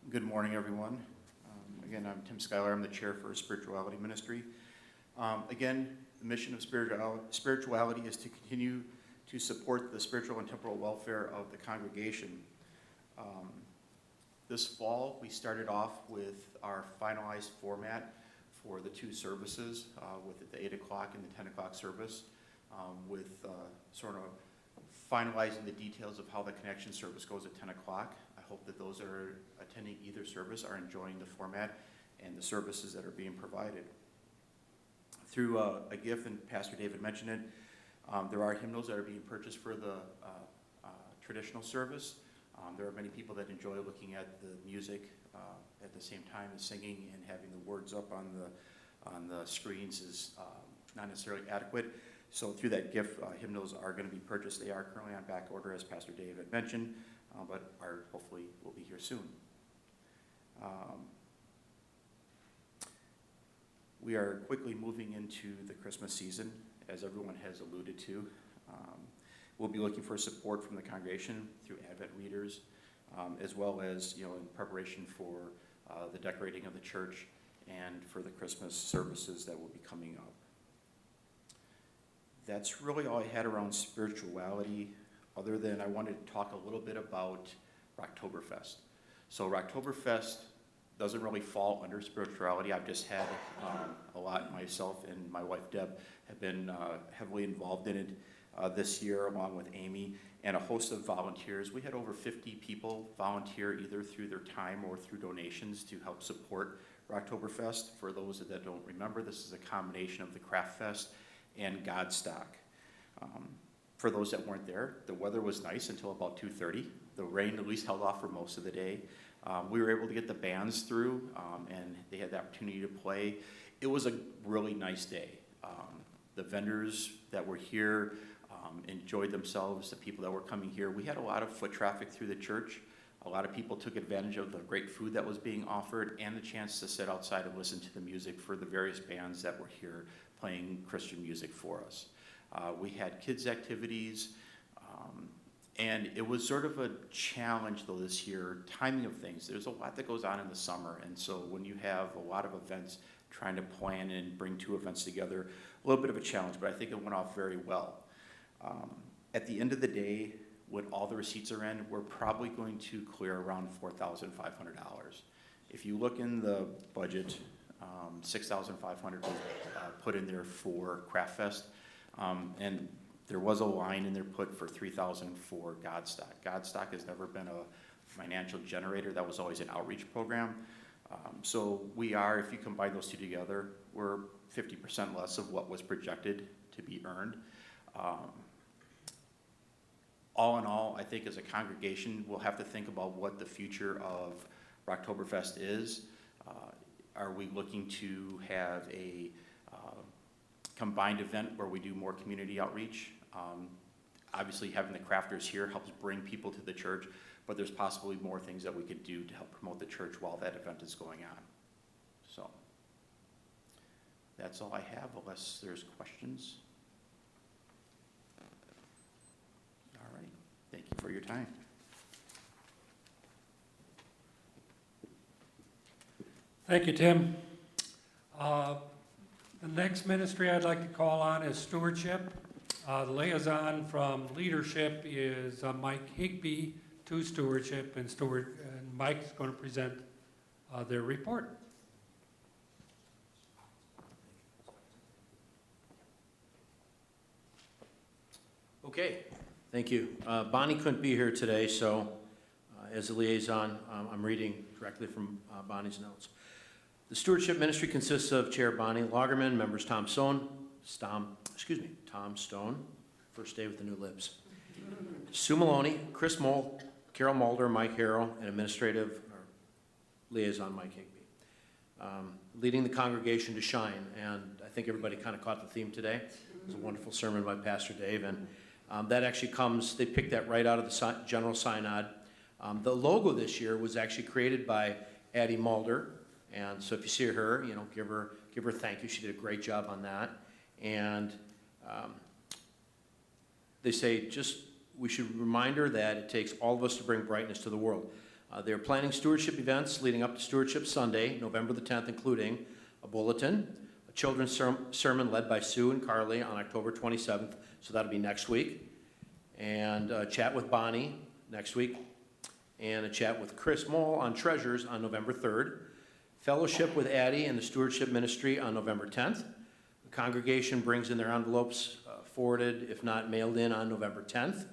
Speaker 3: Good morning, everyone. Again, I'm Tim Schuyler. I'm the chair for Spirituality Ministry. Again, the mission of spirituality is to continue to support the spiritual and temporal welfare of the congregation. This fall, we started off with our finalized format for the two services, with the 8 o'clock and the 10 o'clock service, with sort of finalizing the details of how the connection service goes at 10 o'clock. I hope that those that are attending either service are enjoying the format and the services that are being provided. Through a gift, and Pastor David mentioned it, there are hymnals that are being purchased for the traditional service. There are many people that enjoy looking at the music at the same time as singing, and having the words up on the screens is not necessarily adequate. So through that gift, hymnals are going to be purchased. They are currently on back order, as Pastor David mentioned, but hopefully will be here soon. We are quickly moving into the Christmas season, as everyone has alluded to. We'll be looking for support from the congregation through Advent readers, as well as, in preparation for the decorating of the church and for the Christmas services that will be coming up. That's really all I had around spirituality, other than I wanted to talk a little bit about Rocktoberfest. So Rocktoberfest doesn't really fall under spirituality. I've just had a lot, myself and my wife Deb have been heavily involved in it this year, along with Amy and a host of volunteers. We had over 50 people volunteer either through their time or through donations to help support Rocktoberfest. For those that don't remember, this is a combination of the Craft Fest and Godstock. For those that weren't there, the weather was nice until about 2:30. The rain at least held off for most of the day. We were able to get the bands through, and they had the opportunity to play. It was a really nice day. The vendors that were here enjoyed themselves, the people that were coming here. We had a lot of foot traffic through the church. A lot of people took advantage of the great food that was being offered and the chance to sit outside and listen to the music for the various bands that were here playing Christian music for us. We had kids' activities, and it was sort of a challenge though this year, timing of things. There's a lot that goes on in the summer, and so when you have a lot of events, trying to plan and bring two events together, a little bit of a challenge, but I think it went off very well. At the end of the day, when all the receipts are in, we're probably going to clear around $4,500. If you look in the budget, $6,500 was put in there for Craft Fest, and there was a line in there put for $3,000 for Godstock. Godstock has never been a financial generator. That was always an outreach program. So we are, if you combine those two together, we're 50% less of what was projected to be earned. All in all, I think as a congregation, we'll have to think about what the future of Rocktoberfest is. Are we looking to have a combined event where we do more community outreach? Obviously, having the crafters here helps bring people to the church, but there's possibly more things that we could do to help promote the church while that event is going on. So that's all I have, unless there's questions. All right, thank you for your time.
Speaker 1: Thank you, Tim. The next ministry I'd like to call on is Stewardship. The liaison from Leadership is Mike Higbee to Stewardship, and Mike's going to present their report.
Speaker 11: Okay, thank you. Bonnie couldn't be here today, so as a liaison, I'm reading directly from Bonnie's notes. The Stewardship Ministry consists of Chair Bonnie Lagerman, members Tom Stone, first day with the new lips, Sue Maloney, Chris Moll, Carol Mulder, Mike Harrell, and administrative liaison Mike Higbee. Leading the congregation to shine, and I think everybody kind of caught the theme today. It was a wonderful sermon by Pastor Dave, and that actually comes, they picked that right out of the General Synod. The logo this year was actually created by Addie Mulder, and so if you see her, you know, give her a thank you. She did a great job on that. And they say we should remind her that it takes all of us to bring brightness to the world. They're planning stewardship events leading up to Stewardship Sunday, November the 10th, including a bulletin, a children's sermon led by Sue and Carly on October 27th, so that'll be next week, and a chat with Bonnie next week, and a chat with Chris Moll on treasures on November 3rd, fellowship with Addie and the Stewardship Ministry on November 10th. The congregation brings in their envelopes forwarded, if not mailed in, on November 10th.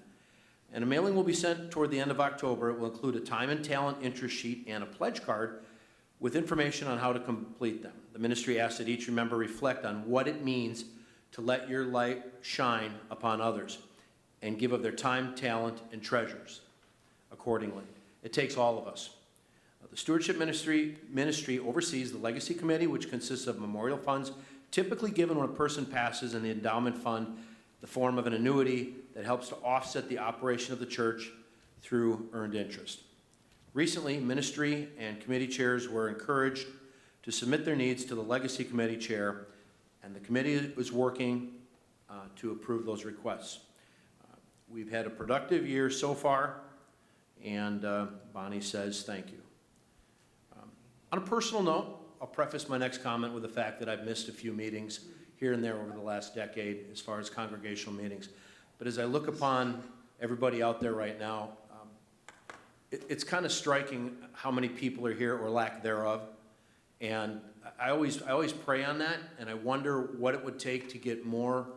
Speaker 11: And a mailing will be sent toward the end of October. It will include a time and talent interest sheet and a pledge card with information on how to complete them. The ministry asks that each member reflect on what it means to let your light shine upon others and give of their time, talent, and treasures accordingly. It takes all of us. The Stewardship Ministry oversees the Legacy Committee, which consists of memorial funds typically given when a person passes, in the endowment fund, the form of an annuity that helps to offset the operation of the church through earned interest. Recently, ministry and committee chairs were encouraged to submit their needs to the Legacy Committee chair, and the committee is working to approve those requests. We've had a productive year so far, and Bonnie says thank you. On a personal note, I'll preface my next comment with the fact that I've missed a few meetings here and there over the last decade as far as congregational meetings. But as I look upon everybody out there right now, it's kind of striking how many people are here or lack thereof. And I always pray on that, and I wonder what it would take to get more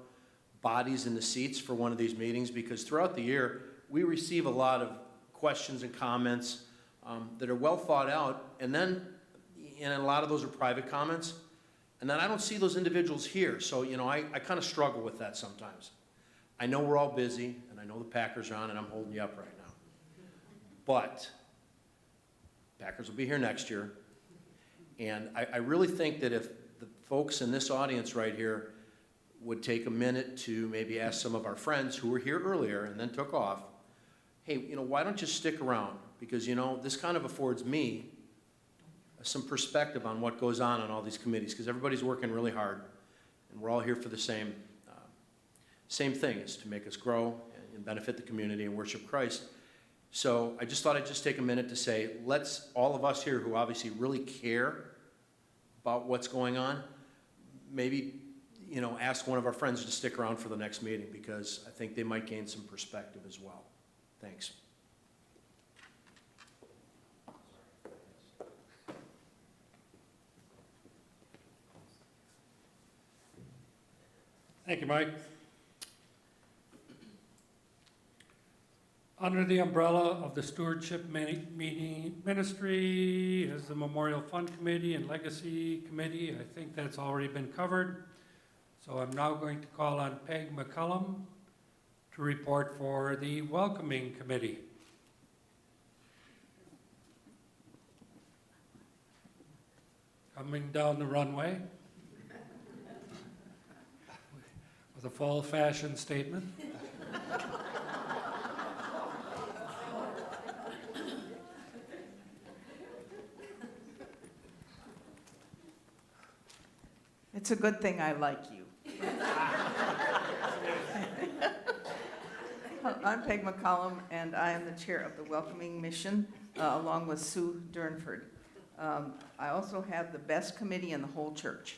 Speaker 11: bodies in the seats for one of these meetings, because throughout the year, we receive a lot of questions and comments that are well thought out, and a lot of those are private comments, and then I don't see those individuals here. So, you know, I kind of struggle with that sometimes. I know we're all busy, and I know the Packers are on, and I'm holding you up right now. But Packers will be here next year, and I really think that if the folks in this audience right here would take a minute to maybe ask some of our friends who were here earlier and then took off, hey, you know, why don't you stick around? Because, you know, this kind of affords me some perspective on what goes on all these committees, because everybody's working really hard, and we're all here for the same thing, is to make us grow and benefit the community and worship Christ. So I just thought I'd just take a minute to say, let's, all of us here who obviously really care about what's going on, maybe, you know, ask one of our friends to stick around for the next meeting, because I think they might gain some perspective as well. Thanks.
Speaker 1: Thank you, Mike. Under the umbrella of the Stewardship Ministry is the Memorial Fund Committee and Legacy Committee. I think that's already been covered. So I'm now going to call on Peg McCullum to report for the Welcoming Committee. Coming down the runway with a full fashion statement.
Speaker 7: It's a good thing I like you. I'm Peg McCollum, and I am the chair of the Welcoming Mission, along with Sue Durnford. I also have the best committee in the whole church.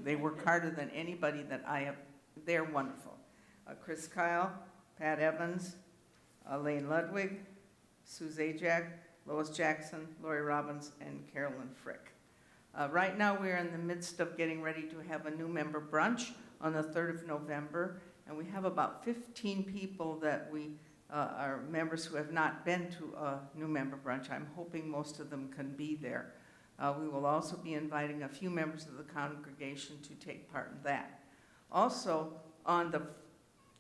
Speaker 7: They work harder than anybody that I have. They're wonderful. Chris Kyle, Pat Evans, Elaine Ludwig, Sue Zajac, Lois Jackson, Lori Robbins, and Carolyn Frick. Right now, we're in the midst of getting ready to have a new member brunch on the 3rd of November, and we have about 15 people that are members who have not been to a new member brunch. I'm hoping most of them can be there. We will also be inviting a few members of the congregation to take part in that. Also, on the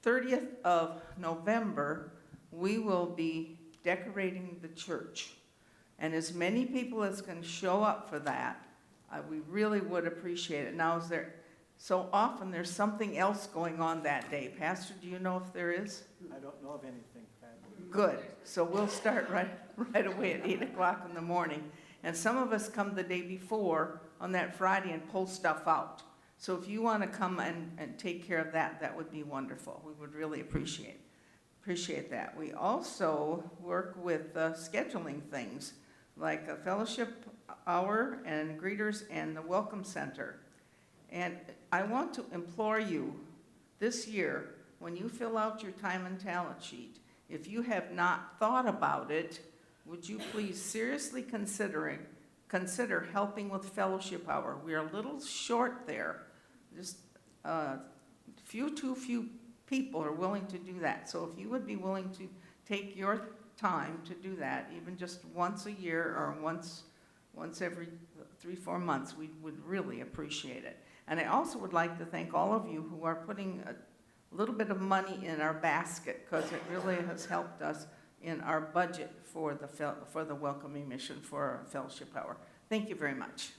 Speaker 7: 30th of November, we will be decorating the church. And as many people as can show up for that, we really would appreciate it. Now, So often there's something else going on that day. Pastor, do you know if there is?
Speaker 4: I don't know of anything, Pat.
Speaker 7: Good. So we'll start right away at 8 o'clock in the morning. And some of us come the day before on that Friday and pull stuff out. So if you want to come and take care of that, that would be wonderful. We would really appreciate that. We also work with scheduling things like a fellowship hour and greeters and the welcome center. And I want to implore you this year, when you fill out your time and talent sheet, if you have not thought about it, would you please seriously consider helping with fellowship hour? We are a little short there. Just too few people are willing to do that. So if you would be willing to take your time to do that, even just once a year or once every 3-4 months, we would really appreciate it. And I also would like to thank all of you who are putting a little bit of money in our basket, because it really has helped us in our budget for the welcoming mission for our fellowship hour. Thank you very much.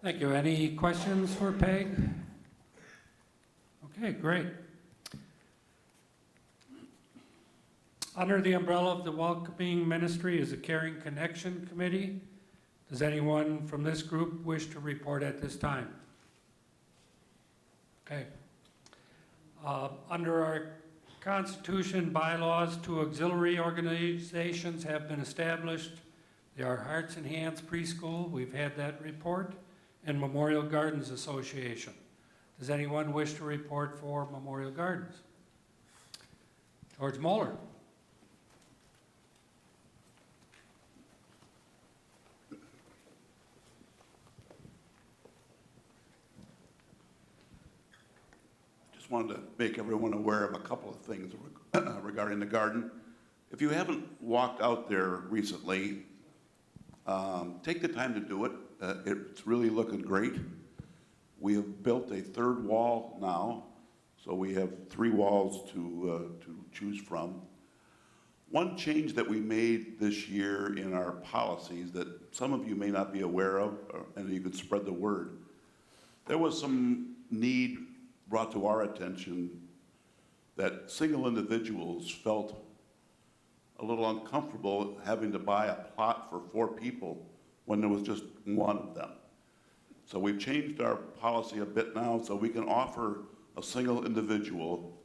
Speaker 1: Thank you. Any questions for Peg? Okay, great. Under the umbrella of the Welcoming Ministry is a Caring Connection Committee. Does anyone from this group wish to report at this time? Okay. Under our Constitution bylaws, 2 auxiliary organizations have been established. They are Hearts and Hands Preschool, we've had that report, and Memorial Gardens Association. Does anyone wish to report for Memorial Gardens? George Moeller.
Speaker 6: Just wanted to make everyone aware of a couple of things regarding the garden. If you haven't walked out there recently, take the time to do it. It's really looking great. We have built a 3rd wall now, so we have 3 walls to choose from. One change that we made this year in our policies that some of you may not be aware of, and you could spread the word, there was some need brought to our attention that single individuals felt a little uncomfortable having to buy a plot for 4 people when there was just 1 of them. So we've changed our policy a bit now so we can offer a single individual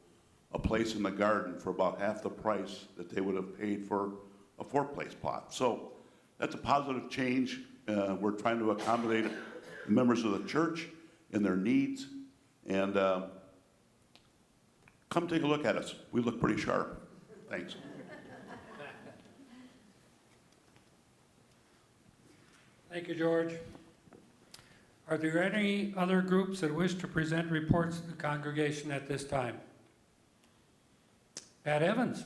Speaker 6: a place in the garden for about half the price that they would have paid for a 4-place plot. So that's a positive change. We're trying to accommodate members of the church in their needs. And come take a look at us. We look pretty sharp. Thanks.
Speaker 1: Thank you, George. Are there any other groups that wish to present reports to the congregation at this time? Pat Evans.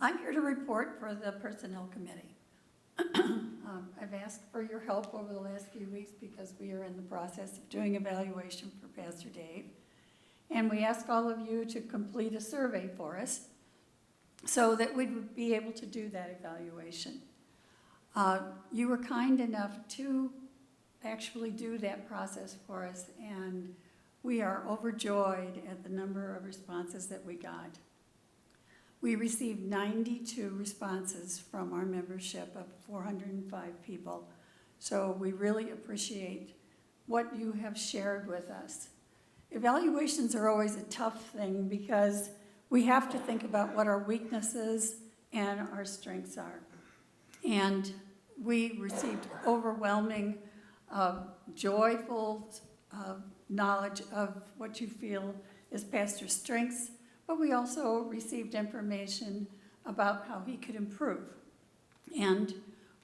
Speaker 12: I'm here to report for the Personnel Committee. I've asked for your help over the last few weeks because we are in the process of doing evaluation for Pastor Dave. And we ask all of you to complete a survey for us so that we would be able to do that evaluation. You were kind enough to actually do that process for us, and we are overjoyed at the number of responses that we got. We received 92 responses from our membership of 405 people. So we really appreciate what you have shared with us. Evaluations are always a tough thing because we have to think about what our weaknesses and our strengths are. And we received overwhelming, joyful knowledge of what you feel is Pastor's strengths, but we also received information about how he could improve. And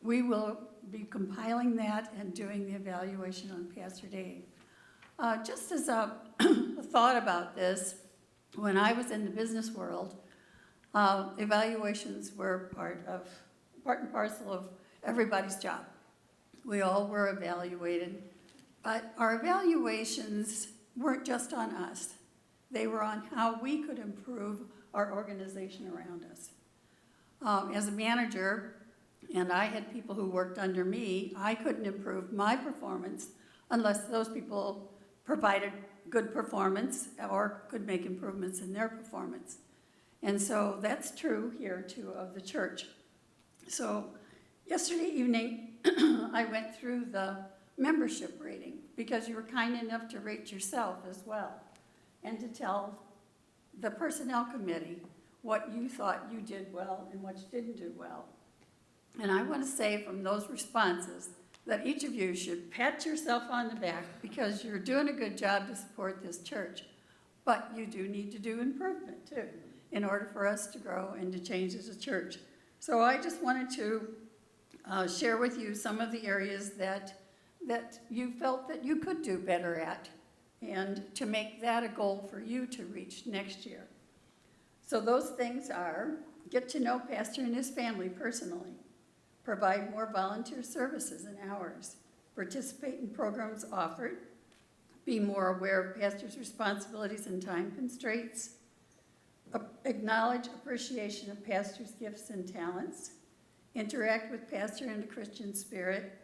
Speaker 12: we will be compiling that and doing the evaluation on Pastor Dave. Just as a thought about this, when I was in the business world, Evaluations were part and parcel of everybody's job. We all were evaluated, but our evaluations weren't just on us. They were on how we could improve our organization around us. As a manager, and I had people who worked under me, I couldn't improve my performance unless those people provided good performance or could make improvements in their performance. And so that's true here too of the church. So yesterday evening, I went through the membership rating because you were kind enough to rate yourself as well and to tell the personnel committee what you thought you did well and what you didn't do well. And I want to say from those responses that each of you should pat yourself on the back because you're doing a good job to support this church. But you do need to do improvement too in order for us to grow and to change as a church. So I just wanted to share with you some of the areas that you felt that you could do better at and to make that a goal for you to reach next year. So those things are get to know Pastor and his family personally, provide more volunteer services and hours, participate in programs offered, be more aware of Pastor's responsibilities and time constraints, acknowledge appreciation of Pastor's gifts and talents, interact with Pastor in a Christian spirit,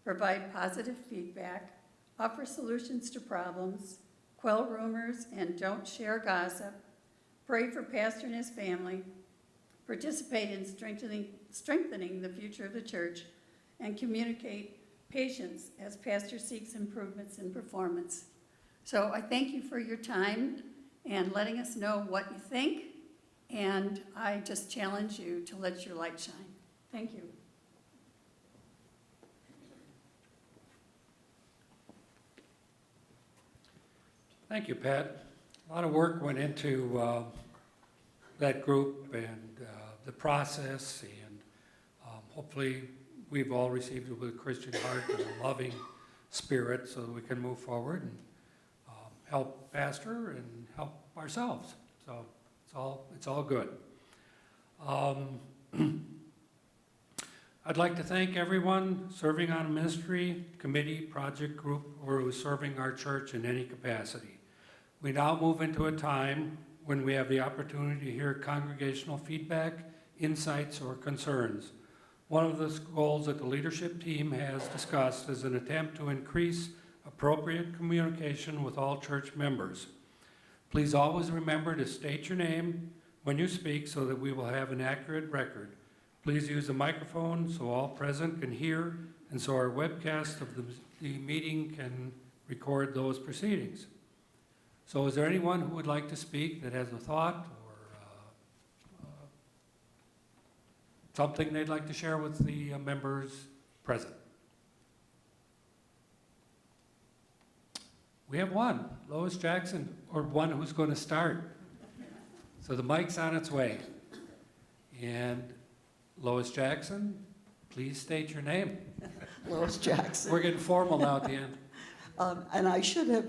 Speaker 12: provide positive feedback, offer solutions to problems, quell rumors and don't share gossip, pray for Pastor and his family, participate in strengthening the future of the church, and communicate patience as Pastor seeks improvements in performance. So I thank you for your time and letting us know what you think, and I just challenge you to let your light shine. Thank you.
Speaker 1: Thank you, Pat. A lot of work went into that group and the process, and hopefully we've all received it with a Christian heart and a loving spirit so that we can move forward and help Pastor and help ourselves. So it's all good. I'd like to thank everyone serving on a ministry, committee, project group, or who's serving our church in any capacity. We now move into a time when we have the opportunity to hear congregational feedback, insights, or concerns. One of the goals that the leadership team has discussed is an attempt to increase appropriate communication with all church members. Please always remember to state your name when you speak so that we will have an accurate record. Please use the microphone so all present can hear and so our webcast of the meeting can record those proceedings. So is there anyone who would like to speak that has a thought or something they'd like to share with the members present? We have one, Lois Jackson, or one who's going to start. So the mic's on its way. And Lois Jackson, please state your name.
Speaker 10: Lois Jackson.
Speaker 1: We're getting formal now at the end.
Speaker 10: And I should have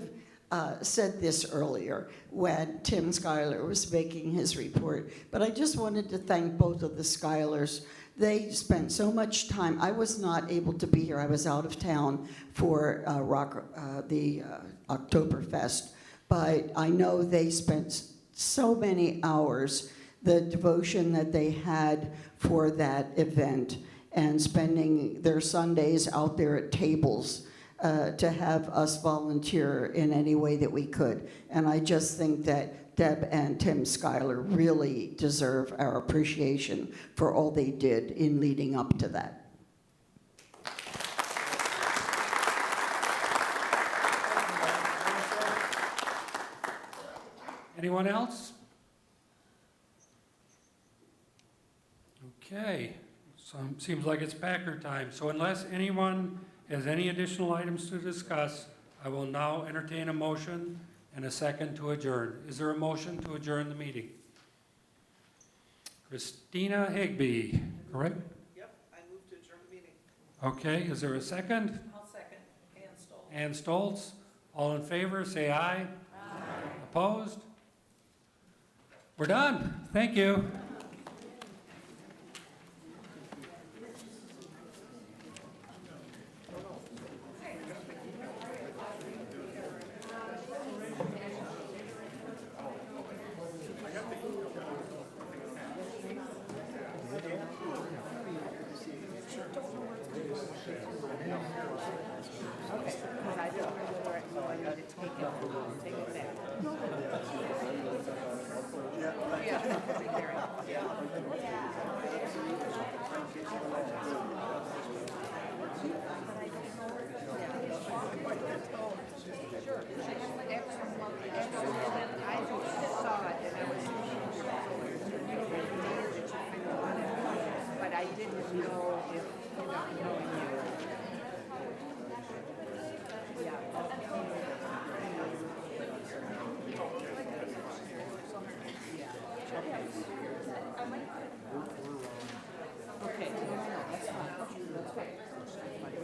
Speaker 10: said this earlier when Tim Schuyler was making his report, but I just wanted to thank both of the Schuylers. They spent so much time. I was not able to be here. I was out of town for the Oktoberfest, but I know they spent so many hours, the devotion that they had for that event, and spending their Sundays out there at tables to have us volunteer in any way that we could. And I just think that Deb and Tim Schuyler really deserve our appreciation for all they did in leading up to that.
Speaker 1: Anyone else? Okay, so it seems like it's Packer time. So unless anyone has any additional items to discuss, I will now entertain a motion and a second to adjourn. Is there a motion to adjourn the meeting? Christina Higby, correct?
Speaker 7: Yep, I move to adjourn the meeting.
Speaker 1: Okay, is there a second?
Speaker 7: I'll second. Ann Stoltz.
Speaker 1: Ann Stoltz, all in favor, say aye. Aye. Opposed? We're done. Thank you.
Speaker 7: I didn't know if, knowing you. Yeah. Okay. Okay, that's fine. That's fine.